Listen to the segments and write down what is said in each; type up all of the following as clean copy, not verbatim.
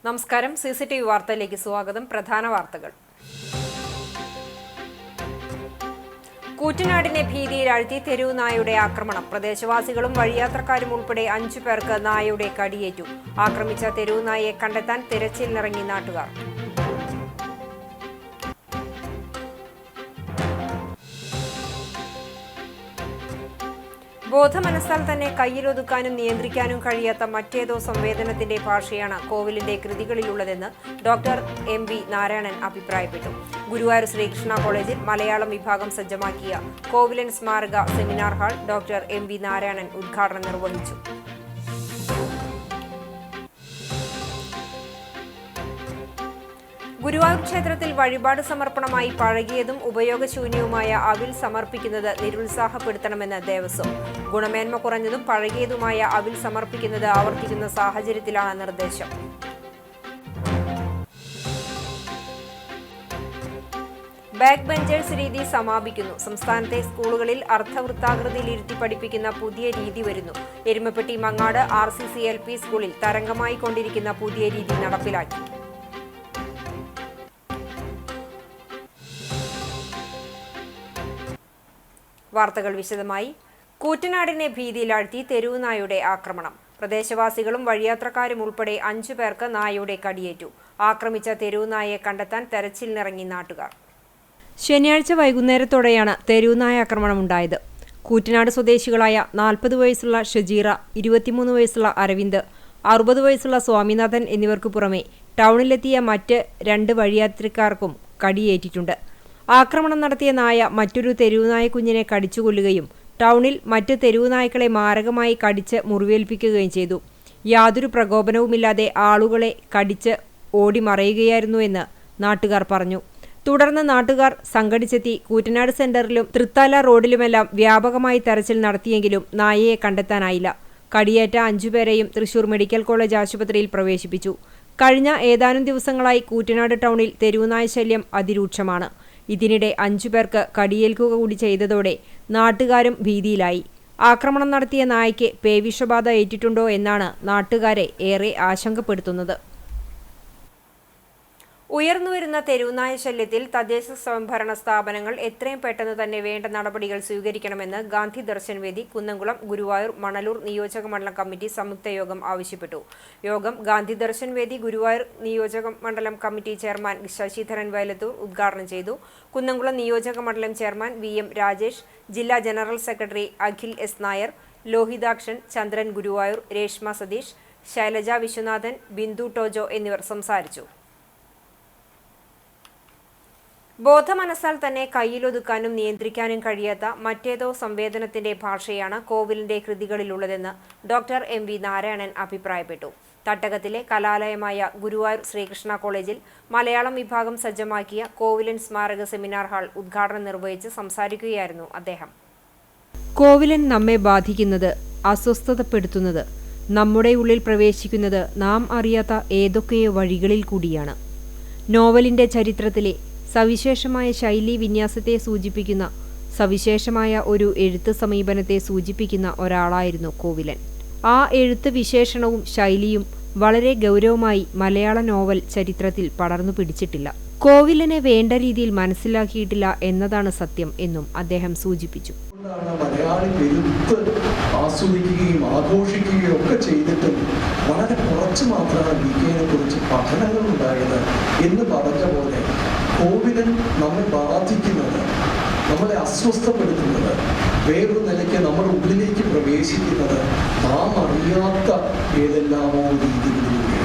നമസ്കാരം. CCTV വാർത്തയിലേക്ക് സ്വാഗതം. പ്രധാന വാർത്തകൾ. കൂറ്റനാടിനെ ഭീതിയിലാഴ്ത്തി തെരുവ് നായയുടെ ആക്രമണം. പ്രദേശവാസികളും വഴിയാത്രക്കാരും ഉൾപ്പെടെ 5 പേർക്ക് നായയുടെ കടിയേറ്റു. ആക്രമിച്ച തെരുവ് നായയെ കണ്ടെത്താൻ തിരച്ചിലിനിറങ്ങി നാട്ടുകാർ. ബോധമനസ്സാൽ തന്നെ കയ്യിലൊതുക്കാനും നിയന്ത്രിക്കാനും കഴിയാത്ത മറ്റേതോ സംവേദനത്തിന്റെ ഭാഷയാണ് കോവിലിന്റെ കൃതികളിലുള്ളതെന്ന് ഡോക്ടർ MV നാരായണൻ അഭിപ്രായപ്പെട്ടു. ഗുരുവായൂർ ശ്രീകൃഷ്ണ കോളേജിൽ മലയാളം വിഭാഗം സജ്ജമാക്കിയ കോവിലൻ സ്മാരക seminar hall doctor MV Narayanan ഉദ്ഘാടനം നിർവഹിച്ചു. ഗുരുവായൂർ ക്ഷേത്രത്തിൽ വഴിപാട് സമർപ്പണമായി പഴകിയതും ഉപയോഗശൂന്യവുമായ അവിൽ സമർപ്പിക്കുന്നത് നിരുത്സാഹപ്പെടുത്തണമെന്ന് ദേവസ്വം. ഗുണമേന്മ കുറഞ്ഞതും പഴകിയതുമായ അവിൽ സമർപ്പിക്കുന്നത് ആവർത്തിക്കുന്ന സാഹചര്യത്തിലാണ് നിർദ്ദേശം. ബാക്ക് ബെഞ്ചേഴ്സ് രീതി സമാപിക്കുന്നു. സംസ്ഥാനത്തെ സ്കൂളുകളിൽ അർദ്ധവൃത്താകൃതിയിലിരുത്തി പഠിപ്പിക്കുന്ന പുതിയ രീതി വരുന്നു. എരുമപ്പെട്ടി മങ്ങാട് RCCLP സ്കൂളിൽ തരംഗമായി കൊണ്ടിരിക്കുന്ന പുതിയ രീതി നടപ്പിലാക്കി. വാർത്തകൾ വിശദമായി. കൂറ്റനാടിനെ ഭീതിയിലാഴ്ത്തി തെരുവ് നായയുടെ ആക്രമണം. പ്രദേശവാസികളും വഴിയാത്രക്കാരും ഉൾപ്പെടെ 5 പേർക്ക് നായയുടെ കടിയേറ്റു. ആക്രമിച്ച തെരുവ് നായയെ കണ്ടെത്താൻ തെരച്ചിലിനിറങ്ങി നാട്ടുകാർ. ശനിയാഴ്ച വൈകുന്നേരത്തോടെയാണ് തെരുവ് നായ ആക്രമണമുണ്ടായത്. കൂറ്റനാട് സ്വദേശികളായ 40 വയസ്സുള്ള ഷജീറ, 23 വയസ്സുള്ള അരവിന്ദ്, 60 വയസ്സുള്ള സ്വാമിനാഥൻ എന്നിവർക്കു പുറമെ ടൗണിലെത്തിയ മറ്റ് 2 വഴിയാത്രക്കാർക്കും കടിയേറ്റിട്ടുണ്ട്. ആക്രമണം നടത്തിയ നായ മറ്റൊരു തെരുവുനായ കുഞ്ഞിനെ കടിച്ചുകൊല്ലുകയും ടൗണിൽ മറ്റ് തെരുവുനായ്ക്കളെ മാരകമായി കടിച്ച് മുറിവേൽപ്പിക്കുകയും ചെയ്തു. യാതൊരു പ്രകോപനവുമില്ലാതെ ആളുകളെ കടിച്ച് ഓടി മറയുകയായിരുന്നുവെന്ന് നാട്ടുകാർ പറഞ്ഞു. തുടർന്ന് നാട്ടുകാർ സംഘടിച്ചെത്തി കൂറ്റനാട് സെന്ററിലും തൃത്താല റോഡിലുമെല്ലാം വ്യാപകമായി തെരച്ചിൽ നടത്തിയെങ്കിലും നായയെ കണ്ടെത്താനായില്ല. കടിയേറ്റ 5 പേരെയും തൃശൂർ മെഡിക്കൽ കോളേജ് ആശുപത്രിയിൽ പ്രവേശിപ്പിച്ചു. കഴിഞ്ഞ ഏതാനും ദിവസങ്ങളായി കൂറ്റനാട് ടൗണിൽ തെരുവുനായ ശല്യം അതിരൂക്ഷമാണ്. ഇതിനിടെ 5 പേർക്ക് കടിയേൽക്കുക കൂടി ചെയ്തതോടെ നാട്ടുകാരും ഭീതിയിലായി. ആക്രമണം നടത്തിയ നായയ്ക്ക് പേവിഷബാധ ഏറ്റിട്ടുണ്ടോ എന്നാണ് നാട്ടുകാരെ ഏറെ ആശങ്കപ്പെടുത്തുന്നത്. ഉയർന്നുവരുന്ന തെരുവുനായ ശല്യത്തിൽ തദ്ദേശ സ്വയംഭരണ സ്ഥാപനങ്ങൾ എത്രയും പെട്ടെന്ന് തന്നെ വേണ്ട നടപടികൾ സ്വീകരിക്കണമെന്ന് ഗാന്ധി ദർശൻ വേദി കുന്നംകുളം, ഗുരുവായൂർ, മണലൂർ നിയോജക മണ്ഡലം കമ്മിറ്റി സംയുക്ത യോഗം ആവശ്യപ്പെട്ടു. യോഗം ഗാന്ധി ദർശൻ വേദി ഗുരുവായൂർ നിയോജക മണ്ഡലം കമ്മിറ്റി ചെയർമാൻ ശശിധരൻ വയലത്തൂർ ഉദ്ഘാടനം ചെയ്തു. കുന്നംകുളം നിയോജക മണ്ഡലം ചെയർമാൻ VM രാജേഷ്, ജില്ലാ general secretary Akhil S Nair, Lohithakshan, Chandran Guruvayur, Reshma Satheesh, Shailaja Vishwanathan, Bindu Tojo എന്നിവർ സംസാരിച്ചു. ബോധമനസ്സാൽ തന്നെ കയ്യിലൊതുക്കാനും നിയന്ത്രിക്കാനും കഴിയാത്ത മറ്റേതോ സംവേദനത്തിന്റെ ഭാഷയാണ് കോവിലിന്റെ കൃതികളിലുള്ളതെന്ന് ഡോക്ടർ MV നാരായണൻ അഭിപ്രായപ്പെട്ടു. തട്ടകത്തിലെ കലാലയമായ ഗുരുവായൂർ ശ്രീകൃഷ്ണ കോളേജിൽ മലയാളം വിഭാഗം സജ്ജമാക്കിയ കോവിലൻ സ്മാരക സെമിനാർ ഹാൾ ഉദ്ഘാടനം നിർവഹിച്ച് സംസാരിക്കുകയായിരുന്നു അദ്ദേഹം. കോവിലൻ നമ്മെ ബാധിക്കുന്നത്, അസ്വസ്ഥതപ്പെടുത്തുന്നത്, നമ്മുടെ ഉള്ളിൽ പ്രവേശിക്കുന്നത് നാം അറിയാത്ത ഏതൊക്കെയോ വഴികളിൽ കൂടിയാണ്. നോവലിന്റെ ചരിത്രത്തിലെ സവിശേഷമായ ശൈലീ വിന്യാസത്തെ സൂചിപ്പിക്കുന്ന, സവിശേഷമായ ഒരു എഴുത്ത് സമീപനത്തെ സൂചിപ്പിക്കുന്ന ഒരാളായിരുന്നു കോവിലൻ. ആ എഴുത്ത് വിശേഷണവും ശൈലിയും വളരെ ഗൗരവമായി മലയാള നോവൽ ചരിത്രത്തിൽ പടർന്നു പിടിച്ചിട്ടില്ല. കോവിലനെ വേണ്ട രീതിയിൽ മനസ്സിലാക്കിയിട്ടില്ല എന്നതാണ് സത്യം എന്നും അദ്ദേഹം സൂചിപ്പിച്ചു. മലയാളി വെറുത്ത് ആസ്വദിക്കുകയും ആഘോഷിക്കുകയും ഒക്കെ ചെയ്തിട്ടും വളരെ കുറച്ച് മാത്രമാണ് BKനെ കുറിച്ച് പഠനങ്ങൾ ഉണ്ടായത് എന്ന് പറഞ്ഞ പോലെ കോവിലൻ നമ്മെ ബാധിക്കുന്നത്, നമ്മളെ അസ്വസ്ഥപ്പെടുത്തുന്നത്, വേറൊരു നിലയ്ക്ക് നമ്മുടെ ഉള്ളിലേക്ക് പ്രവേശിക്കുന്നത് നാം അറിയാത്ത ഏതെല്ലാമോ രീതികളിലൂടെ,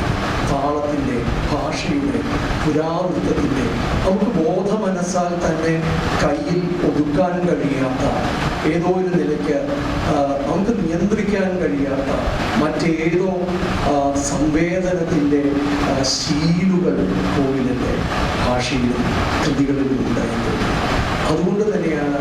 താളത്തിൻ്റെ, ഭാഷയുടെ, പുരാവൃത്തത്തിൻ്റെ, നമുക്ക് ബോധമനസ്സാൽ തന്നെ കയ്യിൽ ഒതുക്കാൻ കഴിയാത്ത, ഏതോ ഒരു നിലയ്ക്ക് നമുക്ക് നിയന്ത്രിക്കാൻ കഴിയാത്ത മറ്റേതോ സംവേദനത്തിൻ്റെ ശീലുകൾ കോവിലിൻ്റെ ഭാഷയിലും കൃതികളിലും ഉണ്ടായിട്ടുണ്ട്. അതുകൊണ്ട് തന്നെയാണ്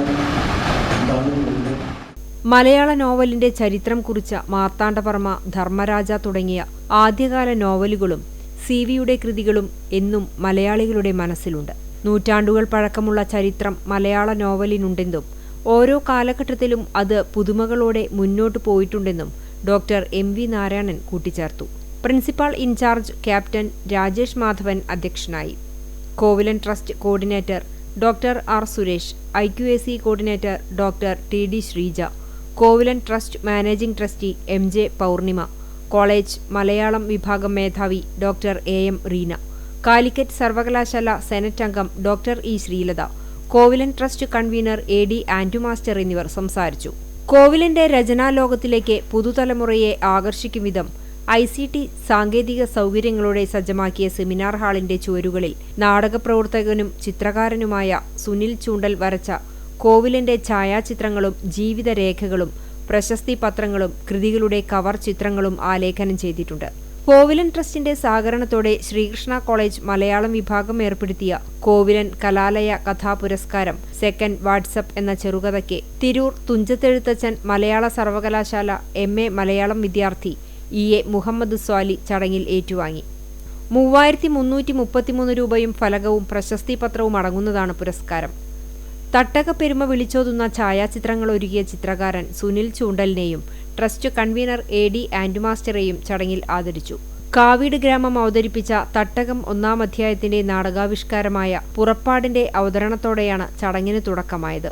മലയാള നോവലിന്റെ ചരിത്രം കുറിച്ച മാർത്താണ്ഡവർമ്മ, ധർമ്മരാജ തുടങ്ങിയ ആദ്യകാല നോവലുകളും CV-യുടെ കൃതികളും എന്നും മലയാളികളുടെ മനസ്സിലുണ്ട്. നൂറ്റാണ്ടുകൾ പഴക്കമുള്ള ചരിത്രം മലയാള നോവലിനുണ്ടെന്നും ഓരോ കാലഘട്ടത്തിലും അത് പുതുമകളോടെ മുന്നോട്ടു പോയിട്ടുണ്ടെന്നും ഡോക്ടർ MV നാരായണൻ കൂട്ടിച്ചേർത്തു. Principal in charge captain Rajesh Madhavan അധ്യക്ഷനായി. Kovilan trust coordinator doctor R Suresh, IQAC coordinator doctor TD Sreeja, Kovilan trust managing trustee MJ Pournima, college Malayalam വിഭാഗം മേധാവി ഡോക്ടർ AM റീന, കാലിക്കറ്റ് സർവകലാശാല സെനറ്റ് അംഗം doctor E Sreelatha, Kovilan trust convener AD Andu master എന്നിവർ സംസാരിച്ചു. കോവിലന്റെ രചനാലോകത്തിലേക്ക് പുതുതലമുറയെ ആകർഷിക്കും വിധം ICT സാങ്കേതിക സൗകര്യങ്ങളോടെ സജ്ജമാക്കിയ സെമിനാർ ഹാളിന്റെ ചുവരുകളിൽ നാടകപ്രവർത്തകനും ചിത്രകാരനുമായ സുനിൽ ചൂണ്ടൽ വരച്ച കോവിലന്റെ ഛായാചിത്രങ്ങളും ജീവിതരേഖകളും പ്രശസ്തി പത്രങ്ങളും കൃതികളുടെ കവർ ചിത്രങ്ങളും ആലേഖനം ചെയ്തിട്ടുണ്ട്. കോവിലൻ ട്രസ്റ്റിന്റെ സഹകരണത്തോടെ ശ്രീകൃഷ്ണ കോളേജ് മലയാളം വിഭാഗം ഏർപ്പെടുത്തിയ കോവിലൻ കലാലയ കഥാപുരസ്കാരം സെക്കൻഡ് വാട്സപ്പ് എന്ന ചെറുകഥയ്ക്ക് തിരൂർ തുഞ്ചത്തെഴുത്തച്ഛൻ മലയാള സർവകലാശാല MA മലയാളം വിദ്യാർത്ഥി EA മുഹമ്മദ് സ്വാലി ചടങ്ങിൽ ഏറ്റുവാങ്ങി. 3333 രൂപയും ഫലകവും പ്രശസ്തി പത്രവും അടങ്ങുന്നതാണ് പുരസ്കാരം. തട്ടകപ്പെരുമ വിളിച്ചോതുന്ന ഛായാചിത്രങ്ങൾ ഒരുക്കിയ ചിത്രകാരൻ സുനിൽ ചൂണ്ടലിനെയും ട്രസ്റ്റ് കൺവീനർ AD ആൻഡു മാസ്റ്ററെയും ചടങ്ങിൽ ആദരിച്ചു. കാവീട് ഗ്രാമം അവതരിപ്പിച്ച തട്ടകം 1-ാം അധ്യായത്തിന്റെ നാടകാവിഷ്കാരമായ പുറപ്പാടിന്റെ അവതരണത്തോടെയാണ് ചടങ്ങിന് തുടക്കമായത്.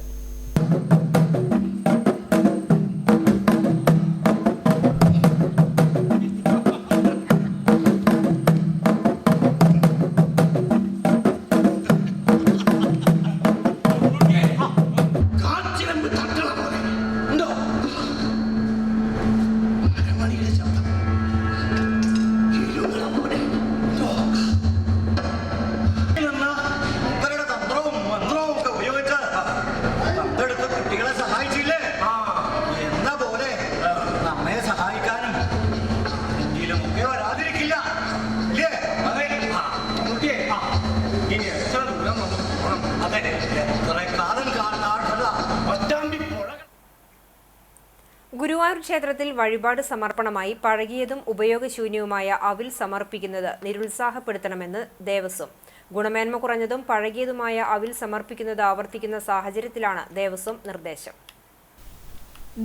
ഗുരുവായൂർ ക്ഷേത്രത്തിൽ വഴിപാട് സമർപ്പണമായി പഴകിയതും ഉപയോഗശൂന്യവുമായ അവിൽ സമർപ്പിക്കുന്നത് നിരുത്സാഹപ്പെടുത്തണമെന്ന് ദേവസ്വം. ഗുണമേന്മ കുറഞ്ഞതും പഴകിയതുമായ അവിൽ സമർപ്പിക്കുന്നത് ആവർത്തിക്കുന്ന സാഹചര്യത്തിലാണ് ദേവസ്വം നിർദ്ദേശം.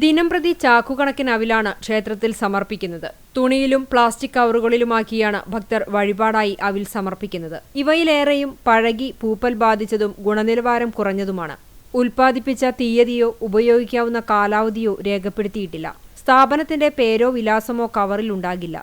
ദിനംപ്രതി ചാക്കുകണക്കിന് അവിലാണ് ക്ഷേത്രത്തിൽ സമർപ്പിക്കുന്നത്. തുണിയിലും പ്ലാസ്റ്റിക് കവറുകളിലുമാക്കിയാണ് ഭക്തർ വഴിപാടായി അവിൽ സമർപ്പിക്കുന്നത്. ഇവയിലേറെയും പഴകി, പൂപ്പൽ ബാധിച്ചതും ഗുണനിലവാരം കുറഞ്ഞതുമാണ്. ഉൽപ്പാദിപ്പിച്ച തീയതിയോ ഉപയോഗിക്കാവുന്ന കാലാവധിയോ രേഖപ്പെടുത്തിയിട്ടില്ല. സ്ഥാപനത്തിന്റെ പേരോ വിലാസമോ കവറിൽ ഉണ്ടാകില്ല.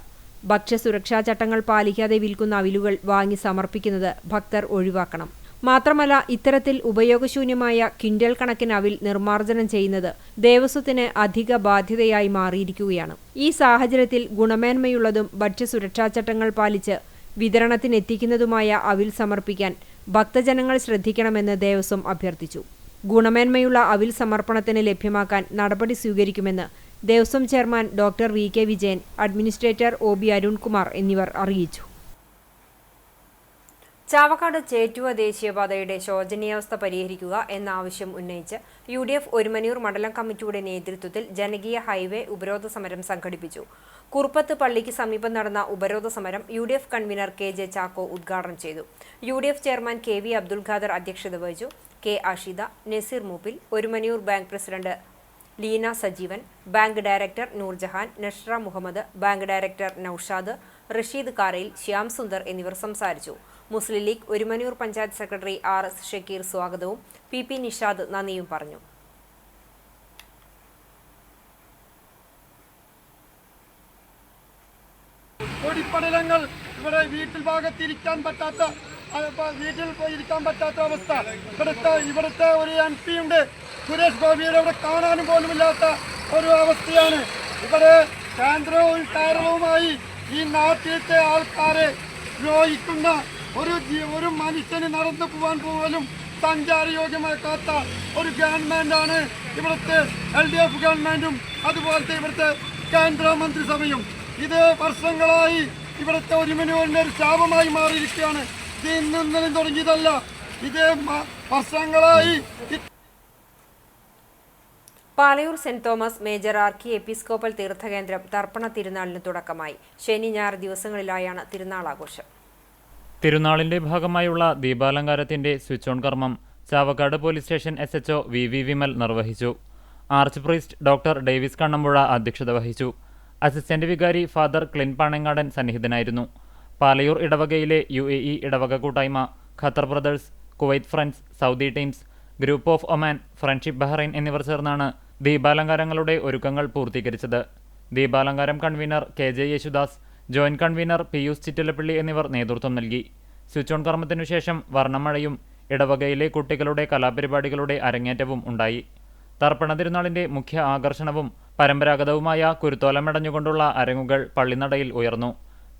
ഭക്ഷ്യസുരക്ഷാ ചട്ടങ്ങൾ പാലിക്കാതെ വിൽക്കുന്ന അവിലുകൾ വാങ്ങി സമർപ്പിക്കുന്നത് ഭക്തർ ഒഴിവാക്കണം. മാത്രമല്ല, ഇത്തരത്തിൽ ഉപയോഗശൂന്യമായ ക്വിന്റൽ കണക്കിന് അവിൽ നിർമ്മാർജ്ജനം ചെയ്യുന്നത് ദേവസ്വത്തിന് അധിക ബാധ്യതയായി മാറിയിരിക്കുകയാണ്. ഈ സാഹചര്യത്തിൽ ഗുണമേന്മയുള്ളതും ഭക്ഷ്യസുരക്ഷാ ചട്ടങ്ങൾ പാലിച്ച് വിതരണത്തിനെത്തിക്കുന്നതുമായ അവിൽ സമർപ്പിക്കാൻ ഭക്തജനങ്ങൾ ശ്രദ്ധിക്കണമെന്ന് ദേവസ്വം അഭ്യർത്ഥിച്ചു. ഗുണമേന്മയുള്ള അവിൽ സമർപ്പണത്തിന് ലഭ്യമാക്കാൻ നടപടി സ്വീകരിക്കുമെന്ന് Devaswom chairman doctor VK Vijayan, administrator OB Arunkumar എന്നിവർ അറിയിച്ചു. ചാവക്കാട് ചേറ്റുവ ദേശീയപാതയുടെ ശോചനീയാവസ്ഥ പരിഹരിക്കുക എന്ന ആവശ്യം ഉന്നയിച്ച് UDF ഒരുമനൂർ മണ്ഡലം കമ്മിറ്റിയുടെ നേതൃത്വത്തിൽ ജനകീയ ഹൈവേ ഉപരോധ സമരം സംഘടിപ്പിച്ചു. കുറുപ്പത്ത് പള്ളിക്ക് സമീപം നടന്ന ഉപരോധ സമരം UDF കൺവീനർ KJ ചാക്കോ ഉദ്ഘാടനം ചെയ്തു. UDF chairman KV Abdul Khader അധ്യക്ഷത വഹിച്ചു. K Ashida, Naseer Mooppil, Orumanoor bank president Leena Sajeevan, bank director Noorjahan, Nashra Muhammad, bank director Noushad, Rasheed Karayil, Shyam Sundar എന്നിവർ സംസാരിച്ചു. മുസ്ലിം ലീഗ് ഒരുമനൂർ പഞ്ചായത്ത് സെക്രട്ടറി RS ഷക്കീർ സ്വാഗതവും PP നിഷാദ് നന്ദിയും പറഞ്ഞു. പൊടിപ്പടലങ്ങൾ ഇവിടെ വീട്ടിൽ ഭാഗത്തിരിക്കാൻ പറ്റാത്ത അവസ്ഥ. ഇവിടുത്തെ ഒരു MP ഉണ്ട്, സുരേഷ് ഗോപിയുടെ ഇവിടെ കാണാനും പോലുമില്ലാത്ത ഒരു അവസ്ഥയാണ്. ഇവിടെ കേന്ദ്രവും കേരളവുമായി ഈ നാട്ടിലത്തെ ആൾക്കാരെ ദ്രോഹിക്കുന്ന ഒരു മനുഷ്യന് നടന്നു പോകാൻ പോലും സഞ്ചാരയോഗ്യമാക്കാത്ത ഒരു ഗവൺമെന്റാണ് ഇവിടുത്തെ LDF ഗവൺമെന്റും അതുപോലത്തെ ഇവിടുത്തെ കേന്ദ്ര മന്ത്രിസഭയും. ഇത് വർഷങ്ങളായി ഇവിടുത്തെ ഒരുമനൂരിന്റെ ഒരു ശാപമായി മാറിയിരിക്കുകയാണ്. ഇത് ഇന്നലെ തുടങ്ങിയതല്ല, ഇത് വർഷങ്ങളായി. Palayur saint Thomas major archiepiscopal തീർത്ഥകേന്ദ്രം തർപ്പണ തിരുനാളിന് തുടക്കമായി. ശനി ഞായർ ദിവസങ്ങളിലായാണ് തിരുനാൾ ആഘോഷം. തിരുനാളിന്റെ ഭാഗമായുള്ള ദീപാലങ്കാരത്തിന്റെ സ്വിച്ച് ഓൺ കർമ്മം Chavakkad police station SHO VV Vimal നിർവഹിച്ചു. Arch priest doctor Davis Kannampuzha അധ്യക്ഷത വഹിച്ചു. അസിസ്റ്റന്റ് വികാരി ഫാദർ ക്ലിൻ പാണങ്ങാടൻ സന്നിഹിതനായിരുന്നു. പാലയൂർ ഇടവകയിലെ UAE ഇടവക കൂട്ടായ്മ, Qatar brothers, Kuwait friends, Saudi teams, group of Oman, friendship Bahrain എന്നിവർ ചേർന്നാണ് ദീപാലങ്കാരങ്ങളുടെ ഒരുക്കങ്ങൾ പൂർത്തീകരിച്ചത്. ദീപാലങ്കാരം convener KJ Yesudas, joint convener Pius Chittilappally എന്നിവർ നേതൃത്വം നൽകി. സ്വിച്ച് ഓൺ കർമ്മത്തിനു ശേഷം വർണ്ണമഴയും ഇടവകയിലെ കുട്ടികളുടെ കലാപരിപാടികളുടെ അരങ്ങേറ്റവും ഉണ്ടായി. തർപ്പണ തിരുനാളിന്റെ മുഖ്യ ആകർഷണവും പരമ്പരാഗതവുമായ കുരുത്തോലമെടഞ്ഞുകൊണ്ടുള്ള അരങ്ങുകൾ പള്ളിനടയിൽ ഉയർന്നു.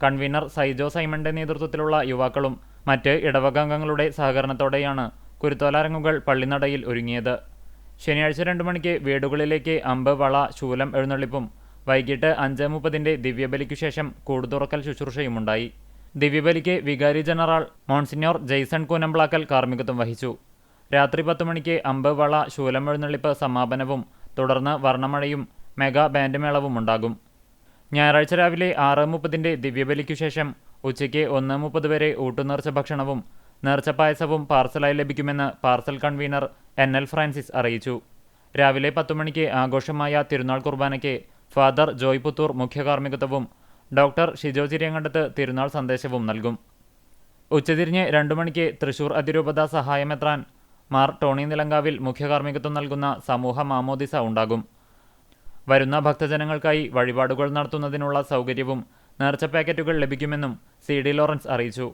കൺവീനർ സൈജോ സൈമന്റെ നേതൃത്വത്തിലുള്ള യുവാക്കളും മറ്റ് ഇടവകാംഗങ്ങളുടെ സഹകരണത്തോടെയാണ് കുരുത്തോല അരങ്ങുകൾ പള്ളിനടയിൽ ഒരുങ്ങിയത്. ശനിയാഴ്ച 2 മണിക്ക് വീടുകളിലേക്ക് അമ്പ്, വള, ശൂലം എഴുന്നള്ളിപ്പും വൈകിട്ട് 5:30 ദിവ്യബലിക്കു ശേഷം കൂടുതുറക്കൽ ശുശ്രൂഷയുമുണ്ടായി. ദിവ്യബലിക്ക് വികാരി ജനറൽ മോൺസിഞ്ഞോർ ജെയ്സൺ കൂനംപ്ലാക്കൽ കാർമ്മികത്വം വഹിച്ചു. രാത്രി 10 മണിക്ക് അമ്പ്, വള, ശൂലം എഴുന്നള്ളിപ്പ് സമാപനവും തുടർന്ന് വർണ്ണമഴയും മെഗാ ബാൻഡ് മേളവും ഉണ്ടാകും. ഞായറാഴ്ച രാവിലെ 6:30 ദിവ്യബലിക്കു ശേഷം ഉച്ചയ്ക്ക് 1:30 വരെ ഊട്ടുനേർച്ച ഭക്ഷണവും നേർച്ചപ്പായസവും പാർസലായി ലഭിക്കുമെന്ന് പാർസൽ കൺവീനർ NL ഫ്രാൻസിസ് അറിയിച്ചു. രാവിലെ 10 മണിക്ക് ആഘോഷമായ തിരുനാൾ കുർബാനയ്ക്ക് ഫാദർ ജോയ് പുത്തൂർ മുഖ്യ കാർമ്മികത്വവും ഡോക്ടർ ഷിജോ ചിരിയങ്കണ്ടത്ത് തിരുനാൾ സന്ദേശവും നൽകും. ഉച്ചതിരിഞ്ഞ് 2 മണിക്ക് തൃശൂർ അതിരൂപത സഹായമെത്രാൻ മാർ ടോണി നിലങ്കാവിൽ മുഖ്യ കാർമ്മികത്വം നൽകുന്ന സമൂഹ മാമോദിസ ഉണ്ടാകും. വരുന്ന ഭക്തജനങ്ങൾക്കായി വഴിപാടുകൾ നടത്തുന്നതിനുള്ള സൗകര്യവും നേർച്ച പാക്കറ്റുകൾ ലഭിക്കുമെന്നും CD ലോറൻസ് അറിയിച്ചു.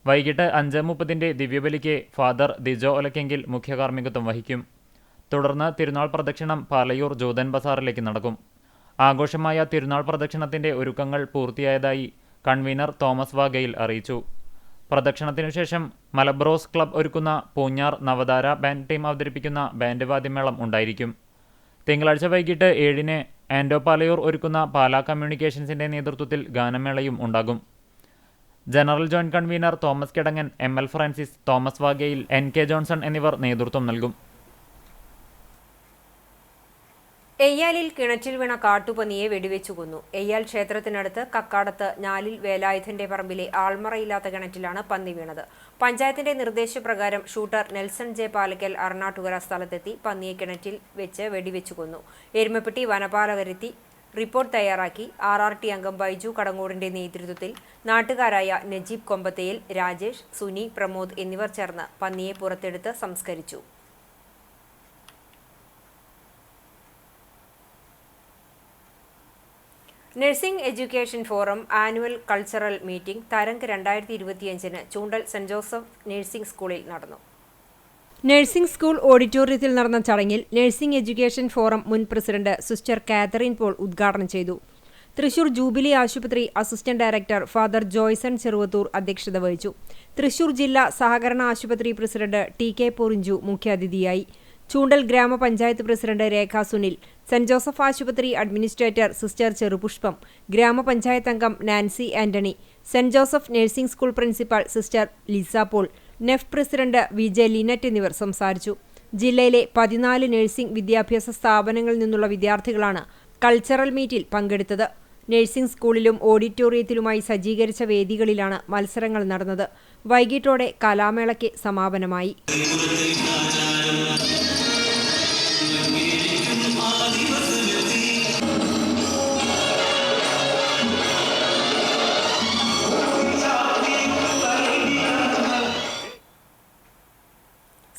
വൈകിട്ട് 5:30 ദിവ്യബലിക്ക് ഫാദർ ദിജോ ഒലക്കെങ്കിൽ മുഖ്യ കാർമ്മികത്വം വഹിക്കും. തുടർന്ന് തിരുനാൾ പ്രദക്ഷിണം പാലയൂർ ജൂതൻ ബസാറിലേക്ക് നടക്കും. ആഘോഷമായ തിരുനാൾ പ്രദക്ഷിണത്തിന്റെ ഒരുക്കങ്ങൾ പൂർത്തിയായതായി കൺവീനർ തോമസ് വാഗയിൽ അറിയിച്ചു. പ്രദക്ഷിണത്തിനു ശേഷം മലബ്രോസ് ക്ലബ് ഒരുക്കുന്ന പൂഞ്ഞാർ നവതാര ബാൻഡ് ടീം അവതരിപ്പിക്കുന്ന ബാൻഡ് വാദ്യമേളം ഉണ്ടായിരിക്കും. തിങ്കളാഴ്ച വൈകിട്ട് 7-ന് ആൻഡോ പാലയൂർ ഒരുക്കുന്ന പാലാ കമ്മ്യൂണിക്കേഷൻസിന്റെ നേതൃത്വത്തിൽ ഗാനമേളയും ഉണ്ടാകും. General joint convener Thomas Kidangan, ML Francis, Thomas Vagayil, NK Johnson എന്നിവർ നേതൃത്വം നൽകും. എയ്യാലിൽ കിണറ്റിൽ വീണ കാട്ടുപന്നിയെ വെടിവെച്ചു കൊന്നു. എയ്യാൽ ക്ഷേത്രത്തിനടുത്ത് കക്കാടത്ത് ഞാലിൽ വേലായുധന്റെ പറമ്പിലെ ആൾമറയില്ലാത്ത കിണറ്റിലാണ് പന്നി വീണത്. പഞ്ചായത്തിന്റെ നിർദ്ദേശപ്രകാരം ഷൂട്ടർ നെൽസൺ ജെ പാലക്കൽ അറണാട്ടുകര സ്ഥലത്തെത്തി പന്നിയെ കിണറ്റിൽ വെച്ച് വെടിവെച്ചു കൊന്നു. എരുമപ്പെട്ടി വനപാലകരെത്തി റിപ്പോർട്ട് തയ്യാറാക്കി. RRT അംഗം ബൈജു കടങ്ങോടിന്റെ നേതൃത്വത്തിൽ നാട്ടുകാരായ നജീബ് കൊമ്പത്തയിൽ, രാജേഷ്, സുനി, പ്രമോദ് എന്നിവർ ചേർന്ന് പന്നിയെ പുറത്തെടുത്ത് സംസ്കരിച്ചു. Nursing education forum annual cultural meeting Tarang 2025 ചൂണ്ടൽ സെന്റ് ജോസഫ് നഴ്സിംഗ് സ്കൂളിൽ നടന്നു. നഴ്സിംഗ് സ്കൂൾ ഓഡിറ്റോറിയത്തിൽ നടന്ന ചടങ്ങിൽ നഴ്സിംഗ് എഡ്യൂക്കേഷൻ ഫോറം മുൻ പ്രസിഡന്റ് സിസ്റ്റർ കാതറിൻ പോൾ ഉദ്ഘാടനം ചെയ്തു. തൃശൂർ ജൂബിലി ആശുപത്രി assistant director father Joyson Cheruvathur അധ്യക്ഷത വഹിച്ചു. തൃശൂർ ജില്ലാ സഹകരണ ആശുപത്രി പ്രസിഡന്റ് TK പോറിഞ്ചു മുഖ്യാതിഥിയായി. ചൂണ്ടൽ ഗ്രാമപഞ്ചായത്ത് president Rekha Sunil, saint Joseph ആശുപത്രി അഡ്മിനിസ്ട്രേറ്റർ സിസ്റ്റർ ചെറുപുഷ്പം, ഗ്രാമപഞ്ചായത്ത് അംഗം Nancy Antony, saint Joseph nursing school principal sister Lisa Paul, നെഫ് പ്രസിഡന്റ് VJ ലിനറ്റ് എന്നിവർ സംസാരിച്ചു. ജില്ലയിലെ 14 നഴ്സിംഗ് വിദ്യാഭ്യാസ സ്ഥാപനങ്ങളിൽ നിന്നുള്ള വിദ്യാർത്ഥികളാണ് കൾച്ചറൽ മീറ്റിൽ പങ്കെടുത്തത്. നഴ്സിംഗ് സ്കൂളിലും ഓഡിറ്റോറിയത്തിലുമായി സജ്ജീകരിച്ച വേദികളിലാണ് മത്സരങ്ങൾ നടന്നത്. വൈകിട്ടോടെ കലാമേളയ്ക്ക് സമാപനമായി.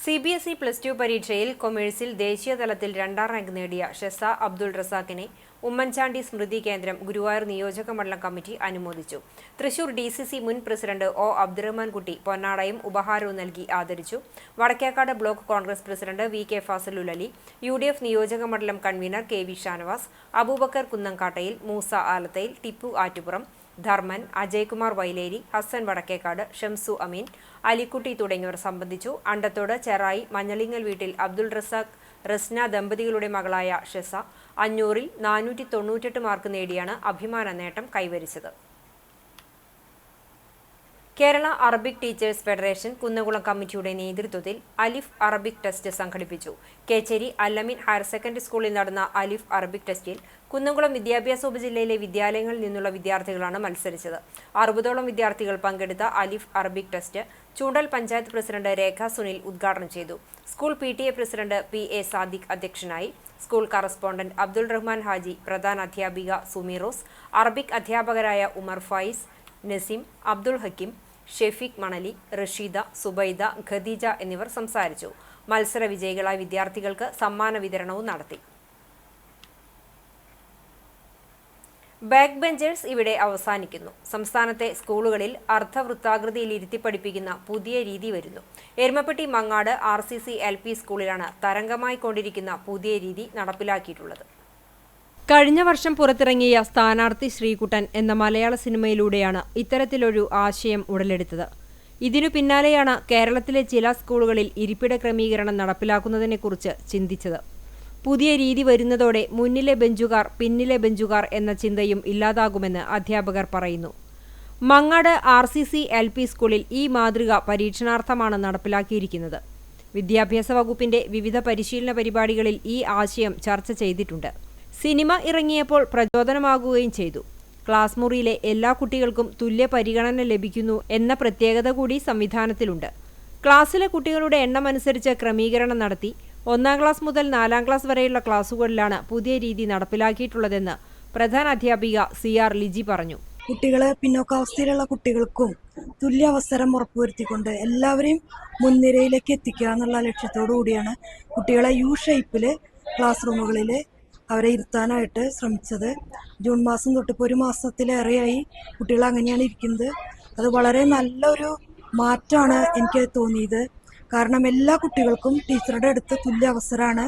CBSE +2 പരീക്ഷയിൽ കൊമേഴ്സിൽ ദേശീയതലത്തിൽ 2ാം റാങ്ക് നേടിയ ഷെസ അബ്ദുൾ റസാഖിനെ ഉമ്മൻചാണ്ടി സ്മൃതി കേന്ദ്രം ഗുരുവായൂർ നിയോജക മണ്ഡലം കമ്മിറ്റി അനുമോദിച്ചു. തൃശൂർ DCC മുൻ പ്രസിഡന്റ് O അബ്ദുറഹ്മാൻ കുട്ടി പൊന്നാടയും ഉപഹാരവും നൽകി ആദരിച്ചു. Vadakkekad block Congress president VK Fazalul Ali, UDF നിയോജക മണ്ഡലം കൺവീനർ KV ഷാനവാസ്, അബൂബക്കർ കുന്നംകാട്ടയിൽ, മൂസ ആലത്തയിൽ, ടിപ്പു ആറ്റുപുറം, ധർമ്മൻ, അജയ്കുമാർ വൈലേരി, ഹസൻ വടക്കേക്കാട്, ഷംസു അമീൻ, അലിക്കുട്ടി തുടങ്ങിയവർ സംബന്ധിച്ചു. അണ്ടത്തോട് ചെറായി മഞ്ഞളിങ്ങൽ വീട്ടിൽ അബ്ദുൾ റസാഖ് റസ്ന ദമ്പതികളുടെ മകളായ ഷെസ 500-ൽ 498 മാർക്ക് നേടിയാണ് അഭിമാന നേട്ടം കൈവരിച്ചത്. Kerala Arabic teachers federation Kunnamkulam കമ്മിറ്റിയുടെ നേതൃത്വത്തിൽ അലിഫ് അറബിക് ടെസ്റ്റ് സംഘടിപ്പിച്ചു. കേച്ചേരി അല്ലമീൻ ഹയർ സെക്കൻഡറി സ്കൂളിൽ നടന്ന അലിഫ് അറബിക് ടെസ്റ്റിൽ കുന്നംകുളം വിദ്യാഭ്യാസ ഉപജില്ലയിലെ വിദ്യാലയങ്ങളിൽ നിന്നുള്ള വിദ്യാർത്ഥികളാണ് മത്സരിച്ചത്. 60ഓളം വിദ്യാർത്ഥികൾ പങ്കെടുത്ത അലിഫ് അറബിക് ടെസ്റ്റ് ചൂണ്ടൽ പഞ്ചായത്ത് പ്രസിഡന്റ് രേഖ സുനിൽ ഉദ്ഘാടനം ചെയ്തു. School PTA president PA Sadiq അധ്യക്ഷനായി. സ്കൂൾ കറസ്പോണ്ടന്റ് അബ്ദുൾ റഹ്മാൻ ഹാജി, പ്രധാന അധ്യാപിക സുമീറോസ്, അറബിക് അധ്യാപകരായ ഉമർ ഫായിസ്, നസീം, അബ്ദുൾ ഹക്കീം, ഷെഫീഖ് മണലി, റഷീദ, സുബൈദ, ഖദീജ എന്നിവർ സംസാരിച്ചു. മത്സര വിജയികളായ വിദ്യാർത്ഥികൾക്ക് സമ്മാന വിതരണവും നടത്തി. ബാക്ക് ബെഞ്ചേഴ്സ് ഇവിടെ അവസാനിക്കുന്നു. സംസ്ഥാനത്തെ സ്കൂളുകളിൽ അർദ്ധവൃത്താകൃതിയിൽ ഇരുത്തി പഠിപ്പിക്കുന്ന പുതിയ രീതി വരുന്നു. എരുമപ്പെട്ടി മങ്ങാട് RCC LP സ്കൂളിലാണ് തരംഗമായി കൊണ്ടിരിക്കുന്ന പുതിയ രീതി നടപ്പിലാക്കിയിട്ടുള്ളത്. കഴിഞ്ഞ വർഷം പുറത്തിറങ്ങിയ സ്ഥാനാർത്ഥി ശ്രീകുട്ടൻ എന്ന മലയാള സിനിമയിലൂടെയാണ് ഇത്തരത്തിലൊരു ആശയം ഉടലെടുത്തത്. ഇതിനു പിന്നാലെയാണ് കേരളത്തിലെ ചില സ്കൂളുകളിൽ ഇരിപ്പിട ക്രമീകരണം നടപ്പിലാക്കുന്നതിനെക്കുറിച്ച് ചിന്തിച്ചത്. പുതിയ രീതി വരുന്നതോടെ മുന്നിലെ ബെഞ്ചുകാർ പിന്നിലെ ബെഞ്ചുകാർ എന്ന ചിന്തയും ഇല്ലാതാകുമെന്ന് അധ്യാപകർ പറയുന്നു. മങ്ങാട് RCC LP സ്കൂളിൽ ഈ മാതൃക പരീക്ഷണാർത്ഥമാണ് നടപ്പിലാക്കിയിരിക്കുന്നത്. വിദ്യാഭ്യാസ വകുപ്പിന്റെ വിവിധ പരിശീലന പരിപാടികളിൽ ഈ ആശയം ചർച്ച ചെയ്തിട്ടുണ്ട്. സിനിമ ഇറങ്ങിയപ്പോൾ പ്രചോദനമാകുകയും ചെയ്തു. ക്ലാസ് മുറിയിലെ എല്ലാ കുട്ടികൾക്കും തുല്യ പരിഗണന ലഭിക്കുന്നു എന്ന പ്രത്യേകത കൂടി സംവിധാനത്തിലുണ്ട്. ക്ലാസ്സിലെ കുട്ടികളുടെ എണ്ണമനുസരിച്ച് ക്രമീകരണം നടത്തി 1-ാം ക്ലാസ് മുതൽ 4-ാം ക്ലാസ് വരെയുള്ള ക്ലാസുകളിലാണ് പുതിയ രീതി നടപ്പിലാക്കിയിട്ടുള്ളതെന്ന് പ്രധാന അധ്യാപിക CR ലിജി പറഞ്ഞു. കുട്ടികളെ പിന്നോക്കാവസ്ഥയിലുള്ള കുട്ടികൾക്കും തുല്യ അവസരം ഉറപ്പുവരുത്തിക്കൊണ്ട് എല്ലാവരെയും മുൻനിരയിലേക്ക് എത്തിക്കുക എന്നുള്ള ലക്ഷ്യത്തോടു കൂടിയാണ് കുട്ടികളെ ഷേപ്പിൽ ക്ലാസ് റൂമുകളിൽ അവരെ ഇരുത്താനായിട്ട് ശ്രമിച്ചത്. ജൂൺ മാസം തൊട്ടിപ്പോൾ 1 മാസത്തിലേറെയായി കുട്ടികൾ അങ്ങനെയാണ് ഇരിക്കുന്നത്. അത് വളരെ നല്ലൊരു മാറ്റമാണ് എനിക്ക് തോന്നിയത്. കാരണം എല്ലാ കുട്ടികൾക്കും ടീച്ചറുടെ അടുത്ത് തുല്യ അവസരമാണ്.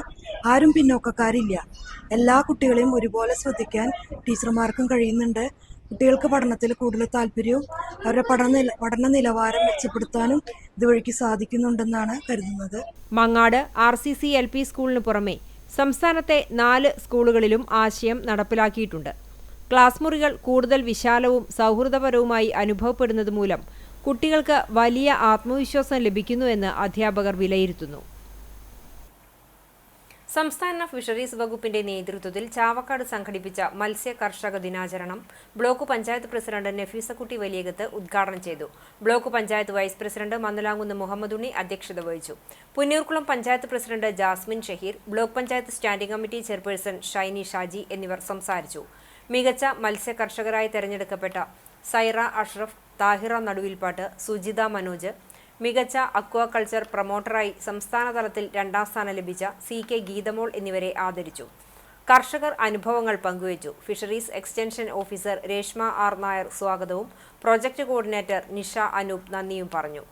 ആരും പിന്നോക്കക്കാരില്ല. എല്ലാ കുട്ടികളെയും ഒരുപോലെ ശ്രദ്ധിക്കാൻ ടീച്ചർമാർക്കും കഴിയുന്നുണ്ട്. കുട്ടികൾക്ക് പഠനത്തിൽ കൂടുതൽ താല്പര്യവും അവരുടെ പഠന നിലവാരം മെച്ചപ്പെടുത്താനും ഇതുവഴിക്ക് സാധിക്കുന്നുണ്ടെന്നാണ് കരുതുന്നത്. മങ്ങാട് RCC LP സ്കൂളിന് പുറമെ സംസ്ഥാനത്തെ 4 സ്കൂളുകളിലും ആശയം നടപ്പിലാക്കിയിട്ടുണ്ട്. ക്ലാസ് മുറികൾ കൂടുതൽ വിശാലവും സൗഹൃദപരവുമായി അനുഭവപ്പെടുന്നത് മൂലം കുട്ടികൾക്ക് വലിയ ആത്മവിശ്വാസം ലഭിക്കുന്നുവെന്ന് അധ്യാപകർ വിലയിരുത്തുന്നു. സംസ്ഥാന ഫിഷറീസ് വകുപ്പിന്റെ നേതൃത്വത്തിൽ ചാവക്കാട് സംഘടിപ്പിച്ച മത്സ്യ കർഷക ദിനാചരണം ബ്ലോക്ക് പഞ്ചായത്ത് പ്രസിഡന്റ് നഫീസക്കുട്ടി വലിയകത്ത് ഉദ്ഘാടനം ചെയ്തു. Block panchayat vice president Mannalamkunnu Muhammad Unni അധ്യക്ഷത വഹിച്ചു. Punnoorkulam panchayat president Jasmine Shaheer, block panchayat standing committee chairperson Shiny Shaji എന്നിവർ സംസാരിച്ചു. മികച്ച മത്സ്യ കർഷകരായി തെരഞ്ഞെടുക്കപ്പെട്ട സൈറ അഷ്റഫ്, താഹിറ നടുവിൽപ്പാട്ട്, സുജിത മനോജ്, മികച്ച അക്വാകൾച്ചർ പ്രൊമോട്ടറായി സംസ്ഥാന തലത്തിൽ 2ാം സ്ഥാനം ലഭിച്ച CK ഗീതമോൾ എന്നിവരെ ആദരിച്ചു. കർഷകർ അനുഭവങ്ങൾ പങ്കുവച്ചു. Fisheries extension officer Reshma R Nair സ്വാഗതവും പ്രോജക്ട് കോർഡിനേറ്റർ നിഷ അനൂപ് നന്ദിയും പറഞ്ഞു.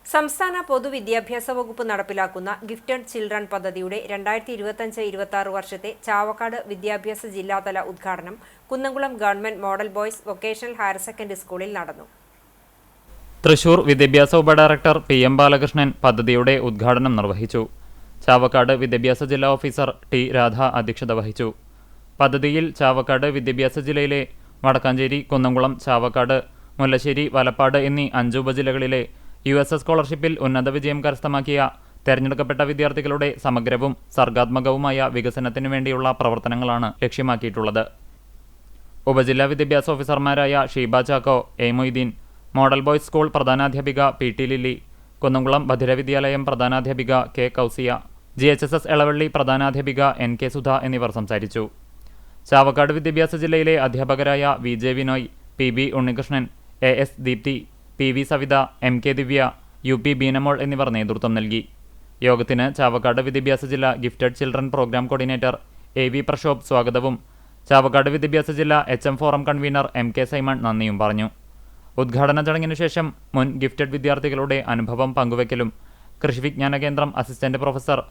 സംസ്ഥാന പൊതുവിദ്യാഭ്യാസ വകുപ്പ് നടപ്പിലാക്കുന്ന ഗിഫ്റ്റഡ് ചിൽഡ്രൻ പദ്ധതിയുടെ 2025-26 വർഷത്തെ ചാവക്കാട് വിദ്യാഭ്യാസ ജില്ലാതല ഉദ്ഘാടനം Kunnamkulam government model boys vocational higher secondary സ്കൂളിൽ നടന്നു. തൃശൂർ വിദ്യാഭ്യാസ ഉപഡയറക്ടർ PM ബാലകൃഷ്ണൻ പദ്ധതിയുടെ ഉദ്ഘാടനം നിർവഹിച്ചു. ചാവക്കാട് വിദ്യാഭ്യാസ ജില്ലാ ഓഫീസർ T രാധ അധ്യക്ഷത വഹിച്ചു. പദ്ധതിയിൽ ചാവക്കാട് വിദ്യാഭ്യാസ ജില്ലയിലെ വടക്കാഞ്ചേരി, കുന്നംകുളം, ചാവക്കാട്, മുല്ലശ്ശേരി, വലപ്പാട് എന്നീ 5 ഉപജില്ലകളിലെ USS സ്കോളർഷിപ്പിൽ ഉന്നത വിജയം കരസ്ഥമാക്കിയ തെരഞ്ഞെടുക്കപ്പെട്ട വിദ്യാർത്ഥികളുടെ സമഗ്രവും സർഗാത്മകവുമായ വികസനത്തിനു വേണ്ടിയുള്ള പ്രവർത്തനങ്ങളാണ് ലക്ഷ്യമാക്കിയിട്ടുള്ളത്. ഉപജില്ലാ വിദ്യാഭ്യാസ ഓഫീസർമാരായ Sheeba Chacko, A Moideen, model boys school പ്രധാനാധ്യാപിക PT ലില്ലി, കുന്നംകുളം ഭദ്രവിദ്യാലയം പ്രധാനാധ്യാപിക K കൗസിയ, GHSS എളവള്ളി പ്രധാനാധ്യാപിക NK സുധ എന്നിവർ സംസാരിച്ചു. ചാവക്കാട് വിദ്യാഭ്യാസ ജില്ലയിലെ അധ്യാപകരായ VJ Vinoy, PB Unnikrishnan, AS Deepthi, PV Savitha, MK ദിവ്യ, UP ബീനമോൾ എന്നിവർ നേതൃത്വം നൽകി. യോഗത്തിന് ചാവക്കാട് വിദ്യാഭ്യാസ ജില്ലാ gifted children programme coordinator AV Prashobh സ്വാഗതവും ചാവക്കാട് വിദ്യാഭ്യാസ ജില്ലാ HM forum convener MK Simon നന്ദിയും പറഞ്ഞു. ഉദ്ഘാടന ചടങ്ങിനു ശേഷം മുൻ ഗിഫ്റ്റഡ് വിദ്യാർത്ഥികളുടെ അനുഭവം പങ്കുവയ്ക്കലും കൃഷി വിജ്ഞാന കേന്ദ്രം അസിസ്റ്റന്റ് പ്രൊഫസർ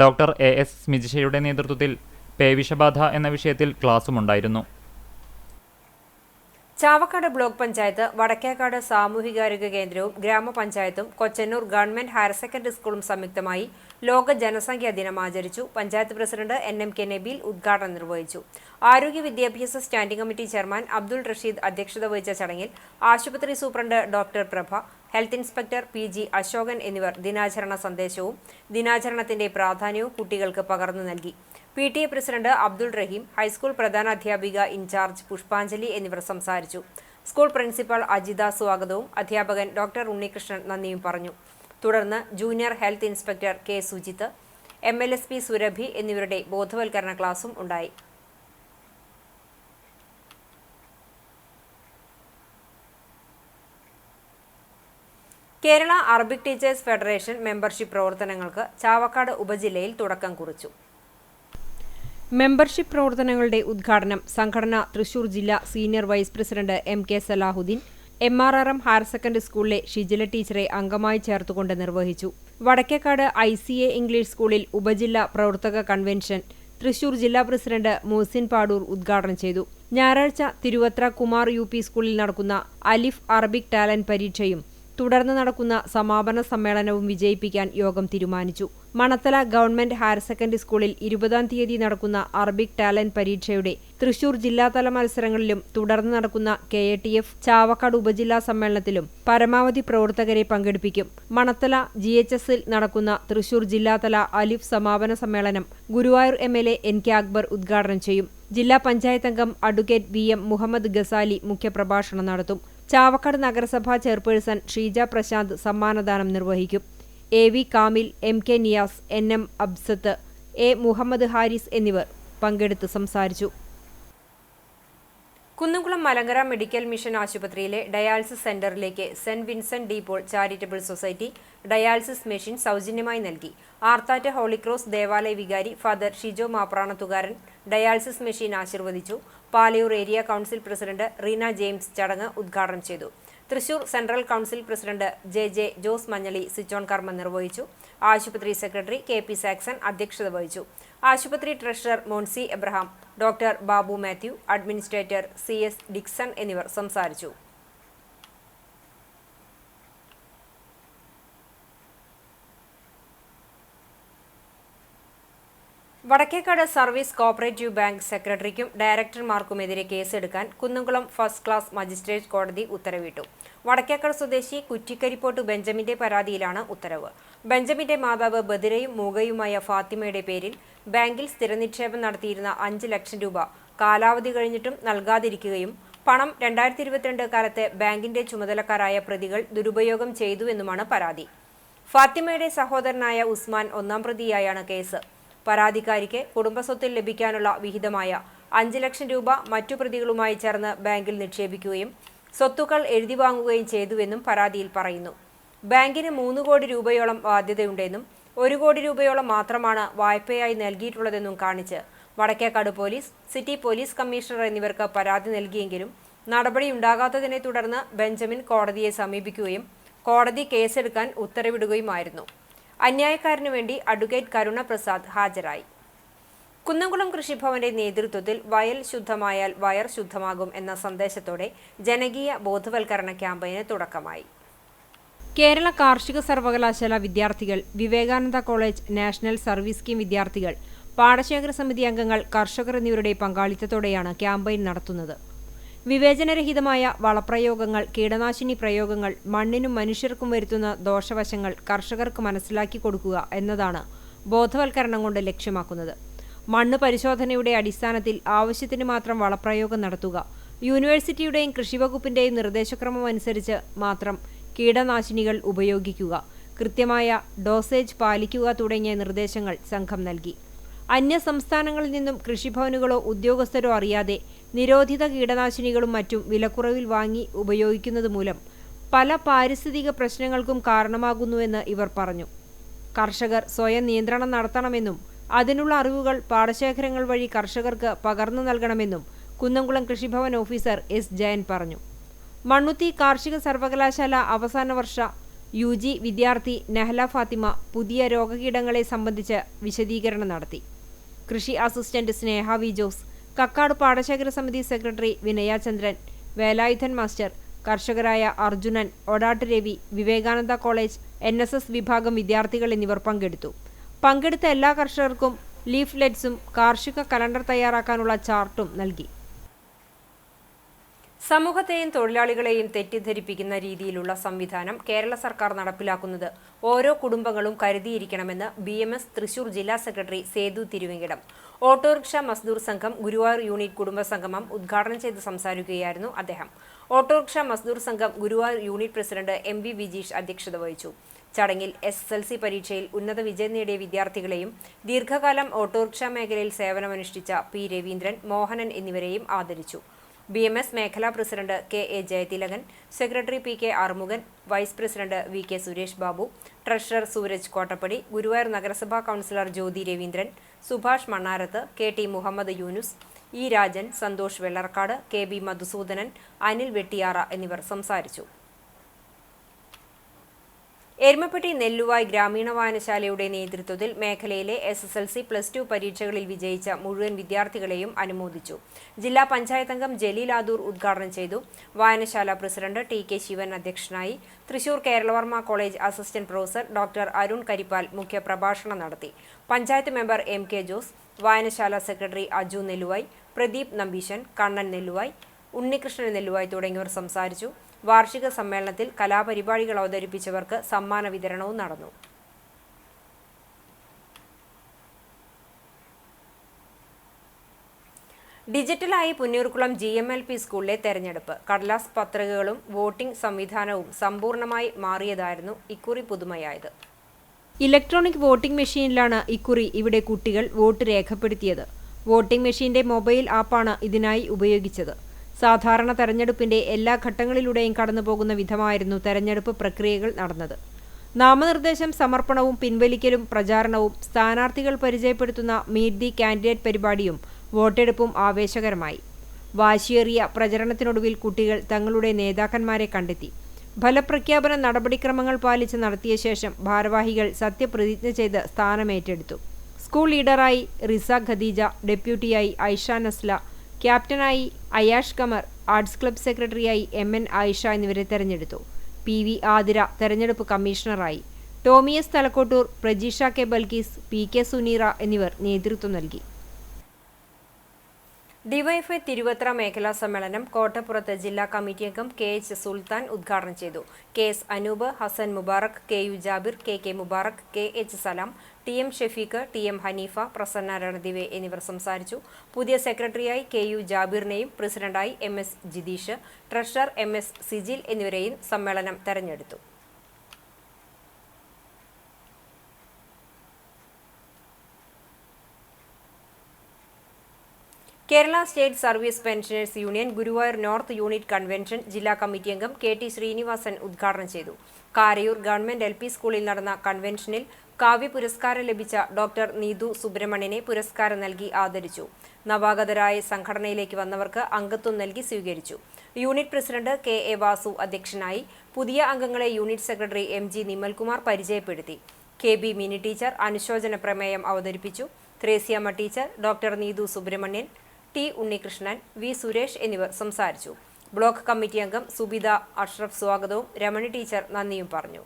ഡോക്ടർ AS സ്മിജിഷയുടെ നേതൃത്വത്തിൽ പേവിഷബാധ എന്ന വിഷയത്തിൽ ക്ലാസുമുണ്ടായിരുന്നു. ചാവക്കാട് ബ്ലോക്ക് പഞ്ചായത്ത്, വടക്കേക്കാട് സാമൂഹികാരോഗ്യ കേന്ദ്രവും ഗ്രാമപഞ്ചായത്തും കൊച്ചന്നൂർ ഗവൺമെന്റ് ഹയർ സെക്കൻഡറി സ്കൂളും സംയുക്തമായി ലോക ജനസംഖ്യാ ദിനം ആചരിച്ചു. പഞ്ചായത്ത് പ്രസിഡന്റ് NMK നബീൽ ഉദ്ഘാടനം നിർവഹിച്ചു. ആരോഗ്യ വിദ്യാഭ്യാസ standing committee chairman Abdul Rasheed അധ്യക്ഷത വഹിച്ച ചടങ്ങിൽ ആശുപത്രി superintendent doctor Prabha, health inspector PG Ashokan എന്നിവർ ദിനാചരണ സന്ദേശവും ദിനാചരണത്തിന്റെ പ്രാധാന്യവും കുട്ടികൾക്ക് പകർന്നു നൽകി. PTA president Abdul Raheem, high school പ്രധാനാധ്യാപിക ഇൻചാർജ് പുഷ്പാഞ്ജലി എന്നിവർ സംസാരിച്ചു. സ്കൂൾ പ്രിൻസിപ്പൽ അജിത സ്വാഗതവും അധ്യാപകൻ ഡോക്ടർ ഉണ്ണികൃഷ്ണൻ നന്ദിയും പറഞ്ഞു. തുടർന്ന് junior health inspector K Sujith, MLSP Surabhi എന്നിവരുടെ ബോധവൽക്കരണ ക്ലാസും ഉണ്ടായി. Kerala Arabic teachers federation membership പ്രവർത്തനങ്ങൾക്ക് ചാവക്കാട് ഉപജില്ലയിൽ തുടക്കം കുറിച്ചു. മെമ്പർഷിപ്പ് പ്രവർത്തനങ്ങളുടെ ഉദ്ഘാടനം സംഘടന തൃശൂർ ജില്ലാ senior vice president MK Salahuddin MRRM higher secondary സ്കൂളിലെ ഷിജില ടീച്ചറെ അംഗമായി ചേർത്തുകൊണ്ട് നിർവഹിച്ചു. വടക്കേക്കാട് ICA ഇംഗ്ലീഷ് സ്കൂളിൽ ഉപജില്ലാ പ്രവർത്തക കൺവെൻഷൻ തൃശൂർ ജില്ലാ പ്രസിഡന്റ് മുഹ്സിൻ പാടൂർ ഉദ്ഘാടനം ചെയ്തു. ഞായറാഴ്ച തിരുവത്ര കുമാർ UP സ്കൂളിൽ നടക്കുന്ന അലിഫ് അറബിക് ടാലന്റ് പരീക്ഷയും തുടർന്ന് നടക്കുന്ന സമാപന സമ്മേളനവും വിജയിപ്പിക്കാൻ യോഗം തീരുമാനിച്ചു. മണത്തല ഗവൺമെന്റ് ഹയർ സെക്കൻഡറി സ്കൂളിൽ 20-ാം തീയതി നടക്കുന്ന അറബിക് ടാലന്റ് പരീക്ഷയുടെ തൃശൂർ ജില്ലാതല മത്സരങ്ങളിലും തുടർന്ന് നടക്കുന്ന KATF ചാവക്കാട് ഉപജില്ലാ സമ്മേളനത്തിലും പരമാവധി പ്രവർത്തകരെ പങ്കെടുപ്പിക്കും. മണത്തല GHSൽ നടക്കുന്ന തൃശൂർ ജില്ലാതല അലിഫ് സമാപന സമ്മേളനം ഗുരുവായൂർ MLA NK അക്ബർ ഉദ്ഘാടനം ചെയ്യും. ജില്ലാ പഞ്ചായത്ത് അംഗം അഡ്വക്കേറ്റ് VM മുഹമ്മദ് ഗസാലി മുഖ്യപ്രഭാഷണം നടത്തും. ചാവക്കാട് നഗരസഭാ ചെയർപേഴ്സൺ ഷീജ പ്രശാന്ത് സമ്മാനദാനം നിർവഹിക്കും. AV Kamil, MK Niyas, NM Absath, A Muhammad Haris എന്നിവർ പങ്കെടുത്ത് സംസാരിച്ചു. കുന്നംകുളം മലങ്കര മെഡിക്കൽ മിഷൻ ആശുപത്രിയിലെ ഡയാലിസിസ് സെന്ററിലേക്ക് saint Vincent de Paul charitable society dialysis machine സൗജന്യമായി നൽകി. ആർത്താറ്റ് ഹോളിക്രോസ് ദേവാലയ വികാരി father Shijo Mapranathukaran dialysis machine ആശീർവദിച്ചു. Palayur area council president Reena James ചടങ്ങ് ഉദ്ഘാടനം ചെയ്തു. Thrissur central council president JJ Jose Manjaly switch on കർമ്മം നിർവഹിച്ചു. ആശുപത്രി സെക്രട്ടറി KP സാക്സൺ അധ്യക്ഷത വഹിച്ചു. ആശുപത്രി treasurer Moncy Abraham, doctor Babu Mathew, administrator CS Dixon എന്നിവർ സംസാരിച്ചു. വടക്കേക്കാട് സർവീസ് കോഓപ്പറേറ്റീവ് ബാങ്ക് സെക്രട്ടറിക്കും ഡയറക്ടർമാർക്കുമെതിരെ കേസെടുക്കാൻ കുന്നംകുളം ഫസ്റ്റ് ക്ലാസ് മജിസ്ട്രേറ്റ് കോടതി ഉത്തരവിട്ടു. വടക്കേക്കാട് സ്വദേശി കുറ്റിക്കരിപ്പോട്ട് ബെഞ്ചമിന്റെ പരാതിയിലാണ് ഉത്തരവ്. ബെഞ്ചമിന്റെ മാതാവ് ബദിരയും മൂകയുമായ ഫാത്തിമയുടെ പേരിൽ ബാങ്കിൽ സ്ഥിരനിക്ഷേപം നടത്തിയിരുന്ന 5 ലക്ഷം രൂപ കാലാവധി കഴിഞ്ഞിട്ടും നൽകാതിരിക്കുകയും പണം 2022 കാലത്ത് ബാങ്കിന്റെ ചുമതലക്കാരായ പ്രതികൾ ദുരുപയോഗം ചെയ്തുവെന്നുമാണ് പരാതി. ഫാത്തിമയുടെ സഹോദരനായ ഉസ്മാൻ 1-ാം പ്രതിയായാണ് കേസ്. പരാതിക്കാരിക്ക് കുടുംബസ്വത്തിൽ ലഭിക്കാനുള്ള വിഹിതമായ 5 ലക്ഷം രൂപ മറ്റു പ്രതികളുമായി ചേർന്ന് ബാങ്കിൽ നിക്ഷേപിക്കുകയും സ്വത്തുക്കൾ എഴുതി വാങ്ങുകയും ചെയ്തുവെന്നും പരാതിയിൽ പറയുന്നു. ബാങ്കിന് 3 കോടി രൂപയോളം ബാധ്യതയുണ്ടെന്നും 1 കോടി രൂപയോളം മാത്രമാണ് വായ്പയായി നൽകിയിട്ടുള്ളതെന്നും കാണിച്ച് Vadakkekad police, city police commissioner എന്നിവർക്ക് പരാതി നൽകിയെങ്കിലും നടപടിയുണ്ടാകാത്തതിനെ തുടർന്ന് ബെഞ്ചമിൻ കോടതിയെ സമീപിക്കുകയും കോടതി കേസെടുക്കാൻ ഉത്തരവിടുകയുമായിരുന്നു. അന്യായക്കാരനു വേണ്ടി അഡ്വക്കേറ്റ് കരുണ പ്രസാദ് ഹാജരായി. കുന്നംകുളം കൃഷിഭവന്റെ നേതൃത്വത്തിൽ വയൽ ശുദ്ധമായാൽ വയർ ശുദ്ധമാകും എന്ന സന്ദേശത്തോടെ ജനകീയ ബോധവൽക്കരണ ക്യാമ്പയിന് തുടക്കമായി. കേരള കാർഷിക സർവകലാശാല വിദ്യാർത്ഥികൾ, Vivekananda college national service scheme വിദ്യാർത്ഥികൾ, പാടശേഖര സമിതി അംഗങ്ങൾ, കർഷകർ എന്നിവരുടെ പങ്കാളിത്തത്തോടെയാണ് ക്യാമ്പയിൻ നടത്തുന്നത്. വിവേചനരഹിതമായ വളപ്രയോഗങ്ങൾ, കീടനാശിനി പ്രയോഗങ്ങൾ, മണ്ണിനും മനുഷ്യർക്കും വരുത്തുന്ന ദോഷവശങ്ങൾ കർഷകർക്ക് മനസ്സിലാക്കി കൊടുക്കുക എന്നതാണ് ബോധവൽക്കരണം കൊണ്ട് ലക്ഷ്യമാക്കുന്നത്. മണ്ണ് പരിശോധനയുടെ അടിസ്ഥാനത്തിൽ ആവശ്യത്തിന് മാത്രം വളപ്രയോഗം നടത്തുക, യൂണിവേഴ്സിറ്റിയുടെയും കൃഷിവകുപ്പിന്റെയും നിർദ്ദേശക്രമം അനുസരിച്ച് മാത്രം കീടനാശിനികൾ ഉപയോഗിക്കുക, കൃത്യമായ ഡോസേജ് പാലിക്കുക തുടങ്ങിയ നിർദ്ദേശങ്ങൾ സംഘം നൽകി. അന്യ സംസ്ഥാനങ്ങളിൽ നിന്നും കൃഷിഭവനുകളോ ഉദ്യോഗസ്ഥരോ അറിയാതെ നിരോധിത കീടനാശിനികളും മറ്റും വിലക്കുറവിൽ വാങ്ങി ഉപയോഗിക്കുന്നത് മൂലം പല പാരിസ്ഥിതിക പ്രശ്നങ്ങൾക്കും കാരണമാകുന്നുവെന്ന് ഇവർ പറഞ്ഞു. കർഷകർ സ്വയം നിയന്ത്രണം നടത്തണമെന്നും അതിനുള്ള അറിവുകൾ പാടശേഖരങ്ങൾ വഴി കർഷകർക്ക് പകർന്നു നൽകണമെന്നും കുന്നംകുളം കൃഷിഭവൻ ഓഫീസർ S ജയൻ പറഞ്ഞു. മണ്ണുത്തി കാർഷിക സർവകലാശാല അവസാന വർഷ UG വിദ്യാർത്ഥി നഹ്ല ഫാത്തിമ പുതിയ രോഗകീടങ്ങളെ സംബന്ധിച്ച് വിശദീകരണം നടത്തി. കൃഷി assistant Sneha V Jose, Kakkad പാടശേഖര സമിതി സെക്രട്ടറി വിനയചന്ദ്രൻ, വേലായുധൻ മാസ്റ്റർ, കർഷകരായ അർജുനൻ, ഒടാട്ട് രവി, വിവേകാനന്ദ കോളേജ് NSS വിഭാഗം വിദ്യാർത്ഥികൾ എന്നിവർ പങ്കെടുത്തു. പങ്കെടുത്ത എല്ലാ കർഷകർക്കും ലീഫ്ലെറ്റ്സും കാർഷിക കലണ്ടർ തയ്യാറാക്കാനുള്ള ചാർട്ടും നൽകി. സമൂഹത്തെയും തൊഴിലാളികളെയും തെറ്റിദ്ധരിപ്പിക്കുന്ന രീതിയിലുള്ള സംവിധാനം കേരള സർക്കാർ നടപ്പിലാക്കുന്നത് ഓരോ കുടുംബങ്ങളും കരുതിയിരിക്കണമെന്ന് BMS തൃശൂർ ജില്ലാ സെക്രട്ടറി സേതു തിരുവെങ്കിടം. ഓട്ടോറിക്ഷ മസ്ദൂർ സംഘം ഗുരുവായൂർ യൂണിറ്റ് കുടുംബസംഗമം ഉദ്ഘാടനം ചെയ്ത് സംസാരിക്കുകയായിരുന്നു അദ്ദേഹം. ഓട്ടോറിക്ഷ മസ്ദൂർ സംഘം Guruvayur unit president MV Vijeesh അധ്യക്ഷത വഹിച്ചു. ചടങ്ങിൽ SSLC പരീക്ഷയിൽ ഉന്നത വിജയം നേടിയ വിദ്യാർത്ഥികളെയും ദീർഘകാലം ഓട്ടോറിക്ഷ മേഖലയിൽ സേവനമനുഷ്ഠിച്ച P. രവീന്ദ്രൻ, മോഹനൻ എന്നിവരെയും ആദരിച്ചു. BMS മേഖലാ president KA Jayathilakan, secretary PK Arumukhan, vice president VK Suresh Babu, treasurer Sooraj Kottappadi, Guruvayur നഗരസഭാ councillor Jyothi Raveendran, Subhash Mannarath, KT Muhammad Yunus, E. Rajan, Santhosh Vellarkad, KB Madhusoodanan, Anil Vettiyara എന്നിവർ സംസാരിച്ചു. എരുമപ്പെട്ടി നെല്ലുവായ് ഗ്രാമീണ വായനശാലയുടെ നേതൃത്വത്തിൽ മേഖലയിലെ SSLC +2 പരീക്ഷകളിൽ വിജയിച്ച മുഴുവൻ വിദ്യാർത്ഥികളെയും അനുമോദിച്ചു. ജില്ലാ പഞ്ചായത്ത് അംഗം ജലീൽ ആദൂർ ഉദ്ഘാടനം ചെയ്തു. വായനശാല പ്രസിഡന്റ് TK ശിവൻ അധ്യക്ഷനായി. Thrissur Keralavarma college assistant professor doctor Arun Karippal മുഖ്യപ്രഭാഷണം നടത്തി. പഞ്ചായത്ത് മെമ്പർ MK ജോസ്, വായനശാല സെക്രട്ടറി അജു നെല്ലുവായ്, പ്രദീപ് നമ്പീശൻ, കണ്ണൻ നെല്ലുവായ്, ഉണ്ണികൃഷ്ണൻ നെല്ലുവായ് തുടങ്ങിയവർ സംസാരിച്ചു. വാർഷിക സമ്മേളനത്തിൽ കലാപരിപാടികൾ അവതരിപ്പിച്ചവർക്ക് സമ്മാന വിതരണവും നടന്നു. ഡിജിറ്റലായി പുന്നൂർകുളം GMLP സ്കൂളിലെ തെരഞ്ഞെടുപ്പ്. കടലാസ് പത്രികകളും വോട്ടിംഗ് സംവിധാനവും സമ്പൂർണ്ണമായി മാറിയതായിരുന്നു ഇക്കുറി പുതുമയായത്. ഇലക്ട്രോണിക് വോട്ടിംഗ് മെഷീനിലാണ് ഇക്കുറി ഇവിടെ കുട്ടികൾ വോട്ട് രേഖപ്പെടുത്തിയത്. വോട്ടിംഗ് മെഷീന്റെ മൊബൈൽ ആപ്പാണ് ഇതിനായി ഉപയോഗിച്ചത്. സാധാരണ തെരഞ്ഞെടുപ്പിന്റെ എല്ലാ ഘട്ടങ്ങളിലൂടെയും കടന്നുപോകുന്ന വിധമായിരുന്നു തെരഞ്ഞെടുപ്പ് പ്രക്രിയകൾ നടന്നത്. നാമനിർദ്ദേശം സമർപ്പണവും പിൻവലിക്കലും പ്രചാരണവും സ്ഥാനാർത്ഥികൾ പരിചയപ്പെടുത്തുന്ന മീറ്റ് ദി കാൻഡിഡേറ്റ് പരിപാടിയും വോട്ടെടുപ്പും ആവേശകരമായി. വാശിയേറിയ പ്രചരണത്തിനൊടുവിൽ കുട്ടികൾ തങ്ങളുടെ നേതാക്കന്മാരെ കണ്ടെത്തി. ഫലപ്രഖ്യാപന നടപടിക്രമങ്ങൾ പാലിച്ച് നടത്തിയ ശേഷം ഭാരവാഹികൾ സത്യപ്രതിജ്ഞ ചെയ്ത് സ്ഥാനമേറ്റെടുത്തു. സ്കൂൾ ലീഡറായി റിസ ഖദീജ, ഡെപ്യൂട്ടിയായി ഐഷ നസ്ല, ക്യാപ്റ്റനായി അയാഷ് കമർ, ആർട്സ് ക്ലബ് സെക്രട്ടറിയായി MN ആയിഷ എന്നിവരെ തെരഞ്ഞെടുത്തു. PV ആതിര തെരഞ്ഞെടുപ്പ് കമ്മീഷണറായി. ടോമിയസ് തലക്കോട്ടൂർ, പ്രജീഷ K ബൽക്കീസ്, PK സുനീറ എന്നിവർ നേതൃത്വം നൽകി. ഡിവൈഎഫ്ഐ തിരുവത്ര മേഖലാ സമ്മേളനം കോട്ടപ്പുറത്ത് ജില്ലാ കമ്മിറ്റി അംഗം KH സുൽത്താൻ ഉദ്ഘാടനം ചെയ്തു. KS Anoop, Hasan Mubarak, KU Jabir, KK Mubarak, KH സലാം, TM ഷെഫീഖ്, TM ഹനീഫ, പ്രസന്ന രണദിവെ എന്നിവർ സംസാരിച്ചു. പുതിയ സെക്രട്ടറിയായി KU ജാബിറിനെയും പ്രസിഡന്റായി MS Jitheesh, treasurer MS Sijil എന്നിവരെയും സമ്മേളനം തെരഞ്ഞെടുത്തു. Kerala state service pensioners union Guruvayur north unit convention ജില്ലാ കമ്മിറ്റി അംഗം KT ശ്രീനിവാസൻ ഉദ്ഘാടനം ചെയ്തു. കാരയൂർ ഗവൺമെന്റ് LP സ്കൂളിൽ നടന്ന കൺവെൻഷനിൽ കാവ്യ പുരസ്കാരം ലഭിച്ച ഡോക്ടർ നീതു സുബ്രഹ്മണ്യനെ പുരസ്കാരം നൽകി ആദരിച്ചു. നവാഗതരായ സംഘടനയിലേക്ക് വന്നവർക്ക് അംഗത്വം നൽകി സ്വീകരിച്ചു. യൂണിറ്റ് പ്രസിഡന്റ് KA വാസു അധ്യക്ഷനായി. പുതിയ അംഗങ്ങളെ യൂണിറ്റ് സെക്രട്ടറി MG നിമൽകുമാർ പരിചയപ്പെടുത്തി. KB മിനി ടീച്ചർ അനുശോചന പ്രമേയം അവതരിപ്പിച്ചു. Threasiamma teacher, doctor Neethu Subrahmanian, T. Unnikrishnan, V. Suresh എന്നിവർ സംസാരിച്ചു. ബ്ലോക്ക് കമ്മിറ്റി അംഗം സുബിത അഷ്റഫ് സ്വാഗതവും രമണി ടീച്ചർ നന്ദിയും പറഞ്ഞു.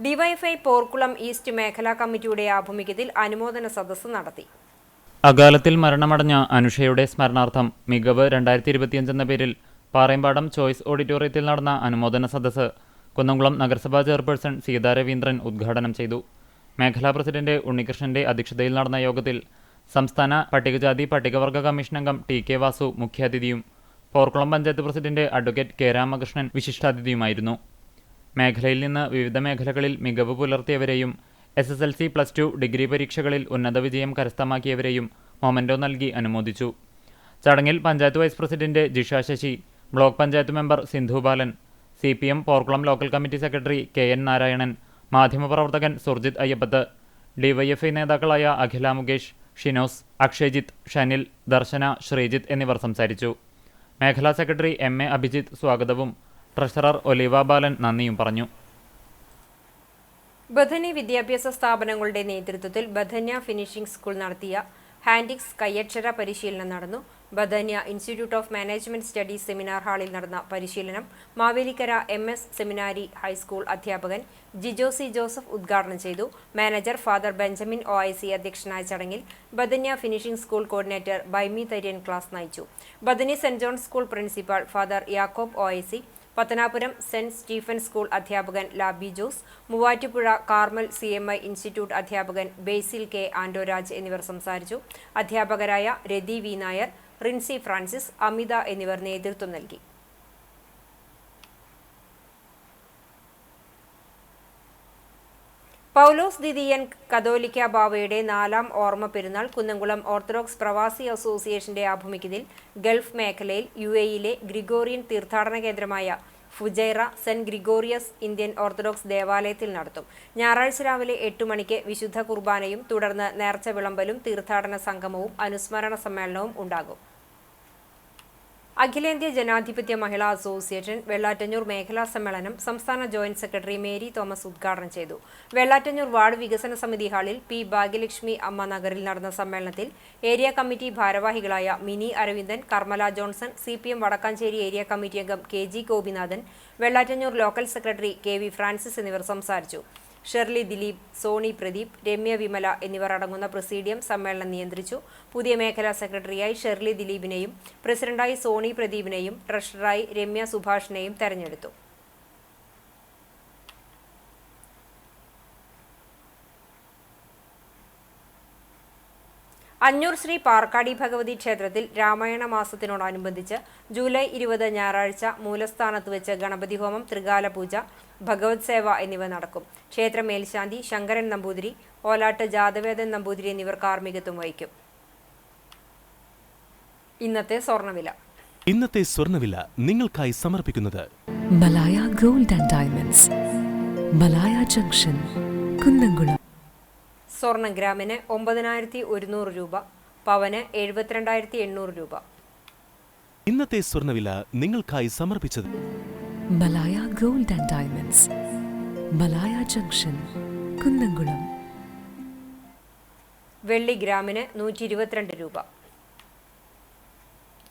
ഡിവൈഎഫ്ഐ പോർക്കുളം ഈസ്റ്റ് മേഖലാ കമ്മിറ്റിയുടെ ആഭിമുഖ്യത്തിൽ അനുമോദന സദസ്സ് നടത്തി. അകാലത്തിൽ മരണമടഞ്ഞ അനുഷയുടെ സ്മരണാർത്ഥം മികവ് 2025 എന്ന പേരിൽ പാറയമ്പാടം ചോയ്സ് ഓഡിറ്റോറിയത്തിൽ നടന്ന അനുമോദന സദസ്സ് കുന്നംകുളം നഗരസഭാ ചെയർപേഴ്സൺ സീതാ രവീന്ദ്രൻ ഉദ്ഘാടനം ചെയ്തു. മേഖലാ പ്രസിഡന്റ് ഉണ്ണികൃഷ്ണന്റെ അധ്യക്ഷതയിൽ നടന്ന യോഗത്തിൽ സംസ്ഥാന പട്ടികജാതി പട്ടികവർഗ കമ്മീഷൻ അംഗം TK വാസു മുഖ്യാതിഥിയും Porkulam panchayat president advocate K. Ramakrishnan വിശിഷ്ടാതിഥിയുമായിരുന്നു. മേഖലയിൽ നിന്ന് വിവിധ മേഖലകളിൽ മികവ് പുലർത്തിയവരെയും SSLC +2 ഡിഗ്രി പരീക്ഷകളിൽ ഉന്നത വിജയം കരസ്ഥമാക്കിയവരെയും മൊമന്റോ നൽകി അനുമോദിച്ചു. ചടങ്ങിൽ panchayat vice president Jisha Sasi, block panchayat member Sindhu Balan, CPM Porkulam local committee secretary KN Narayanan, മാധ്യമപ്രവർത്തകൻ സുർജിത് അയ്യപ്പത്ത്, DYFI നേതാക്കളായ അഖില മുകേഷ്, ഷിനോസ്, അക്ഷയ്ജിത്ത്, ഷനിൽ, ദർശന, ശ്രീജിത്ത് എന്നിവർ സംസാരിച്ചു. മേഖലാ സെക്രട്ടറി MA അഭിജിത്ത് സ്വാഗതവും ട്രഷറർ ഒലിവ ബാലൻ നന്ദിയും പറഞ്ഞു. ബഥനി വിദ്യാഭ്യാസ സ്ഥാപനങ്ങളുടെ നേതൃത്വത്തിൽ ബഥന്യ ഫിനിഷിംഗ് സ്കൂൾ നടത്തിയ ഹാൻഡിക്സ് കയ്യക്ഷര പരിശീലനം നടന്നു. Bethany institute of management studies seminar ഹാളിൽ നടന്ന പരിശീലനം മാവേലിക്കര MS സെമിനാരി ഹൈസ്കൂൾ അധ്യാപകൻ ജിജോസി ജോസഫ് ഉദ്ഘാടനം ചെയ്തു. മാനേജർ ഫാദർ ബെഞ്ചമിൻ OIC അധ്യക്ഷനായ ചടങ്ങിൽ Bethany finishing school coordinator Baimi Tharyan class നയിച്ചു. Bethany saint John's school principal father Yakob OIC, Pathanapuram saint Stephen school അധ്യാപകൻ Labi Jose, Muvattupuzha Carmel CMI institute അധ്യാപകൻ ബേസിൽ K. ആൻഡോരാജ് എന്നിവർ സംസാരിച്ചു. അധ്യാപകരായ രതി വി നായർ, റിൻസി ഫ്രാൻസിസ്, അമിത എന്നിവർ നേതൃത്വം നൽകി. പൗലോസ് ദിദിയൻ കത്തോലിക്ക ബാവയുടെ 4ാം ഓർമ്മ പെരുന്നാൾ കുന്നംകുളം ഓർത്തഡോക്സ് പ്രവാസി അസോസിയേഷന്റെ ആഭിമുഖ്യത്തിൽ ഗൾഫ് മേഖലയിൽ UAE-യിലെ ഗ്രിഗോറിയൻ തീർത്ഥാടന കേന്ദ്രമായ Fujairah saint Gregorios Indian orthodox ദേവാലയത്തിൽ നടത്തും. ഞായറാഴ്ച രാവിലെ 8 മണിക്ക് വിശുദ്ധ കുർബാനയും തുടർന്ന് നേർച്ച വിളമ്പലും തീർത്ഥാടന സംഗമവും അനുസ്മരണ സമ്മേളനവും ഉണ്ടാകും. അഖിലേന്ത്യാ ജനാധിപത്യ മഹിളാ അസോസിയേഷൻ വെള്ളാറ്റഞ്ഞൂർ മേഖലാ സമ്മേളനം സംസ്ഥാന ജോയിന്റ് സെക്രട്ടറി മേരി തോമസ് ഉദ്ഘാടനം ചെയ്തു. വെള്ളാറ്റഞ്ഞൂർ വാർഡ് വികസന സമിതി ഹാളിൽ P. ഭാഗ്യലക്ഷ്മി അമ്മ നഗറിൽ നടന്ന സമ്മേളനത്തിൽ ഏരിയ കമ്മിറ്റി ഭാരവാഹികളായ Mini Aravindan, Karmala Johnson, CPM Vadakkanchery area committee അംഗം KG Gopinathan, Vellattanjur local secretary KV Francis എന്നിവർ സംസാരിച്ചു. ഷെർലി ദിലീപ്, സോണി പ്രദീപ്, രമ്യ വിമല എന്നിവർ അടങ്ങുന്ന പ്രസിഡിയം സമ്മേളനം നിയന്ത്രിച്ചു. പുതിയ മേഖലാ സെക്രട്ടറിയായി ഷെർലി ദിലീപിനെയും പ്രസിഡന്റായി സോണി പ്രദീപിനെയും ട്രഷററായി രമ്യ സുഭാഷിനെയും തെരഞ്ഞെടുത്തു. അഞ്ഞൂർ ശ്രീ പാർക്കാടി ഭഗവതി ക്ഷേത്രത്തിൽ രാമായണ മാസത്തിനോടനുബന്ധിച്ച് ജൂലൈ 20 ഞായറാഴ്ച മൂലസ്ഥാനത്ത് വെച്ച് ഗണപതി ഹോമം, ത്രികാല പൂജ, ഭഗവത് സേവ എന്നിവ നടക്കും. ക്ഷേത്ര മേൽശാന്തി ശങ്കരൻ നമ്പൂതിരി, ഓലാട്ട് ജാതവേദൻ നമ്പൂതിരി എന്നിവർ കാർമ്മികത്വം വഹിക്കും. ഇന്നത്തെ സ്വർണ്ണവില നിങ്ങൾക്കായി സമർപ്പിക്കുന്നത് Malaya gold and diamonds, Malaya junction, Kunnamkulam. സ്വർണം ഗ്രാമിന് 9100 രൂപ, പവന് 72,800 രൂപ. ഇന്നത്തെ സ്വർണ്ണവില നിങ്ങൾക്കായി സമർപ്പിച്ചത് Malaya gold and diamonds, Malaya junction, Kunnamkulam. വെള്ളി ഗ്രാമിന് 122 രൂപ.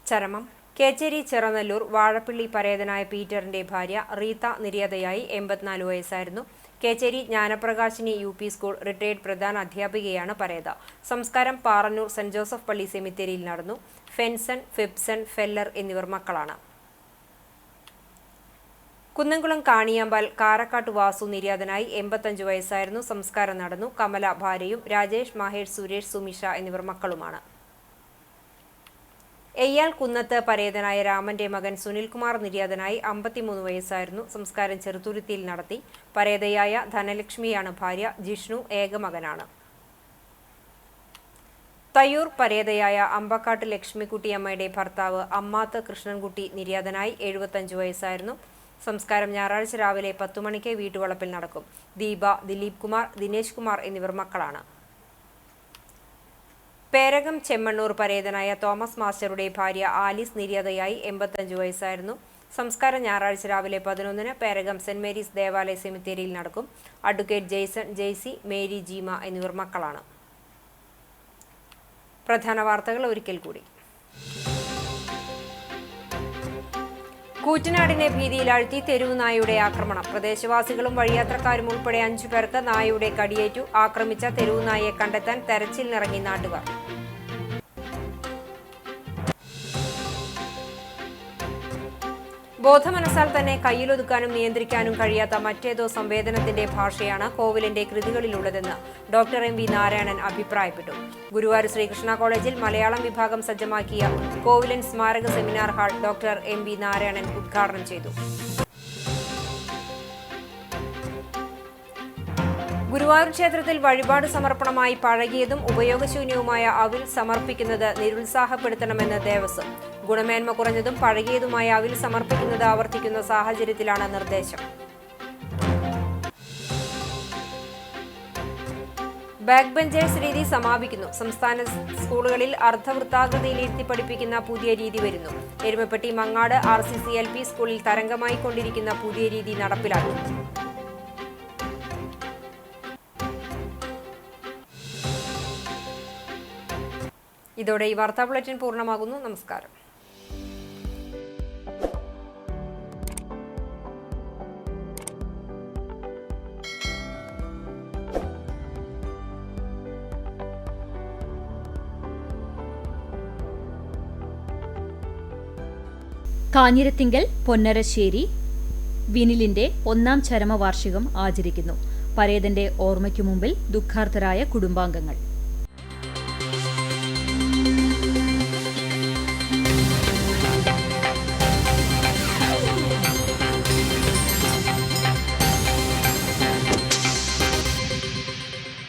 ചരമം കേച്ചേരി ചെറനല്ലൂർ വാഴപ്പിള്ളി പരേതനായ പീറ്ററിന്റെ ഭാര്യ റീത്ത നിര്യാതയായി 84 വയസ്സായിരുന്നു. കേച്ചേരി ജ്ഞാനപ്രകാശിനി UP സ്കൂൾ റിട്ടയർഡ് പ്രധാന അധ്യാപികയാണ് പരേത. സംസ്കാരം പാറന്നൂർ സെന്റ് ജോസഫ് പള്ളി സെമിത്തേരിയിൽ നടന്നു. ഫെൻസൺ, ഫിബ്സൺ, ഫെല്ലർ എന്നിവർ മക്കളാണ്. കുന്നംകുളം കാണിയാമ്പാൽ കാരക്കാട്ട് വാസു നിര്യാതനായി 85 വയസ്സായിരുന്നു. സംസ്കാരം നടന്നു. കമല ഭാര്യയും രാജേഷ്, മഹേഷ്, സുരേഷ്, സുമിഷ എന്നിവർ മക്കളുമാണ്. എയ്യാൽ കുന്നത്ത് പരേതനായ രാമന്റെ മകൻ സുനിൽകുമാർ നിര്യാതനായി 53 വയസ്സായിരുന്നു. സംസ്കാരം ചെറുതുരുത്തിയിൽ നടത്തി. പരേതയായ ധനലക്ഷ്മിയാണ് ഭാര്യ. ജിഷ്ണു ഏകമകനാണ്. തയ്യൂർ പരേതയായ അമ്പക്കാട്ട് ലക്ഷ്മിക്കുട്ടിയമ്മയുടെ ഭർത്താവ് അമ്മാത്ത് കൃഷ്ണൻകുട്ടി നിര്യാതനായി 75 വയസ്സായിരുന്നു. സംസ്കാരം ഞായറാഴ്ച രാവിലെ 10 മണിക്ക് വീട്ടുവളപ്പിൽ നടക്കും. ദീപ, ദിലീപ് കുമാർ, ദിനേശ് കുമാർ എന്നിവർ മക്കളാണ്. പേരകം ചെമ്മണ്ണൂർ പരേതനായ തോമസ് മാസ്റ്ററുടെ ഭാര്യ ആലീസ് നിര്യാതയായി 85 വയസ്സായിരുന്നു. സംസ്കാരം ഞായറാഴ്ച രാവിലെ 11-ന് പേരകം സെന്റ് മേരീസ് ദേവാലയ സെമിത്തേരിയിൽ നടക്കും. അഡ്വക്കേറ്റ് ജെയ്സൺ, ജെയ്സി, മേരി, ജീമ എന്നിവർ മക്കളാണ്. പ്രധാന വാർത്തകൾ ഒരിക്കൽ കൂടി. കൂറ്റനാടിനെ ഭീതിയിലാഴ്ത്തി തെരുവ് നായയുടെ ആക്രമണം. പ്രദേശവാസികളും വഴിയാത്രക്കാരും ഉൾപ്പെടെ 5 പേർക്ക് നായയുടെ കടിയേറ്റു. ആക്രമിച്ച തെരുവ് നായയെ കണ്ടെത്താൻ തെരച്ചിലിനിറങ്ങി നാട്ടുകാർ. ബോധമനസാൽ തന്നെ കയ്യിലൊതുക്കാനും നിയന്ത്രിക്കാനും കഴിയാത്ത മറ്റേതോ സംവേദനത്തിന്റെ ഭാഷയാണ് കോവിലിന്റെ കൃതികളിലുള്ളതെന്ന് ഡോക്ടർ MV നാരായണൻ അഭിപ്രായപ്പെട്ടു. ഗുരുവായൂർ ശ്രീകൃഷ്ണ കോളേജിൽ മലയാളം വിഭാഗം സജ്ജമാക്കിയ കോവിലൻ സ്മാരക seminar hall doctor MV Narayanan ഉദ്ഘാടനം ചെയ്തു. ഗുരുവായൂർ ക്ഷേത്രത്തിൽ വഴിപാട് സമർപ്പണമായി പഴകിയതും ഉപയോഗശൂന്യവുമായ അവിൽ സമർപ്പിക്കുന്നത് നിരുത്സാഹപ്പെടുത്തണമെന്ന് ദേവസ്വം. ഗുണമേന്മ കുറഞ്ഞതും പഴകിയതുമായ അവിൽ സമർപ്പിക്കുന്നത് ആവർത്തിക്കുന്ന സാഹചര്യത്തിലാണ് നിർദ്ദേശം. ബാക്ക് ബെഞ്ചേഴ്സ് രീതി സമാപിക്കുന്നു. സംസ്ഥാന സ്കൂളുകളിൽ അർദ്ധവൃത്താകൃതിയിലിരുത്തി പഠിപ്പിക്കുന്ന പുതിയ രീതി വരുന്നു. എരുമപ്പെട്ടി മങ്ങാട് RCC LP സ്കൂളിൽ തരംഗമായി കൊണ്ടിരിക്കുന്ന പുതിയ രീതി നടപ്പിലാക്കും. ഇതോടെ ഈ വാർത്താ ബുള്ളറ്റിൻ പൂർണ്ണമാകുന്നു. നമസ്കാരം. കാഞ്ഞിരത്തിങ്കൽ പൊന്നരശ്ശേരി വിനിലിന്റെ 1ാം ചരമവാർഷികം ആചരിക്കുന്നു. പരേതന്റെ ഓർമ്മയ്ക്കു മുമ്പിൽ ദുഃഖാർത്തരായ കുടുംബാംഗങ്ങൾ.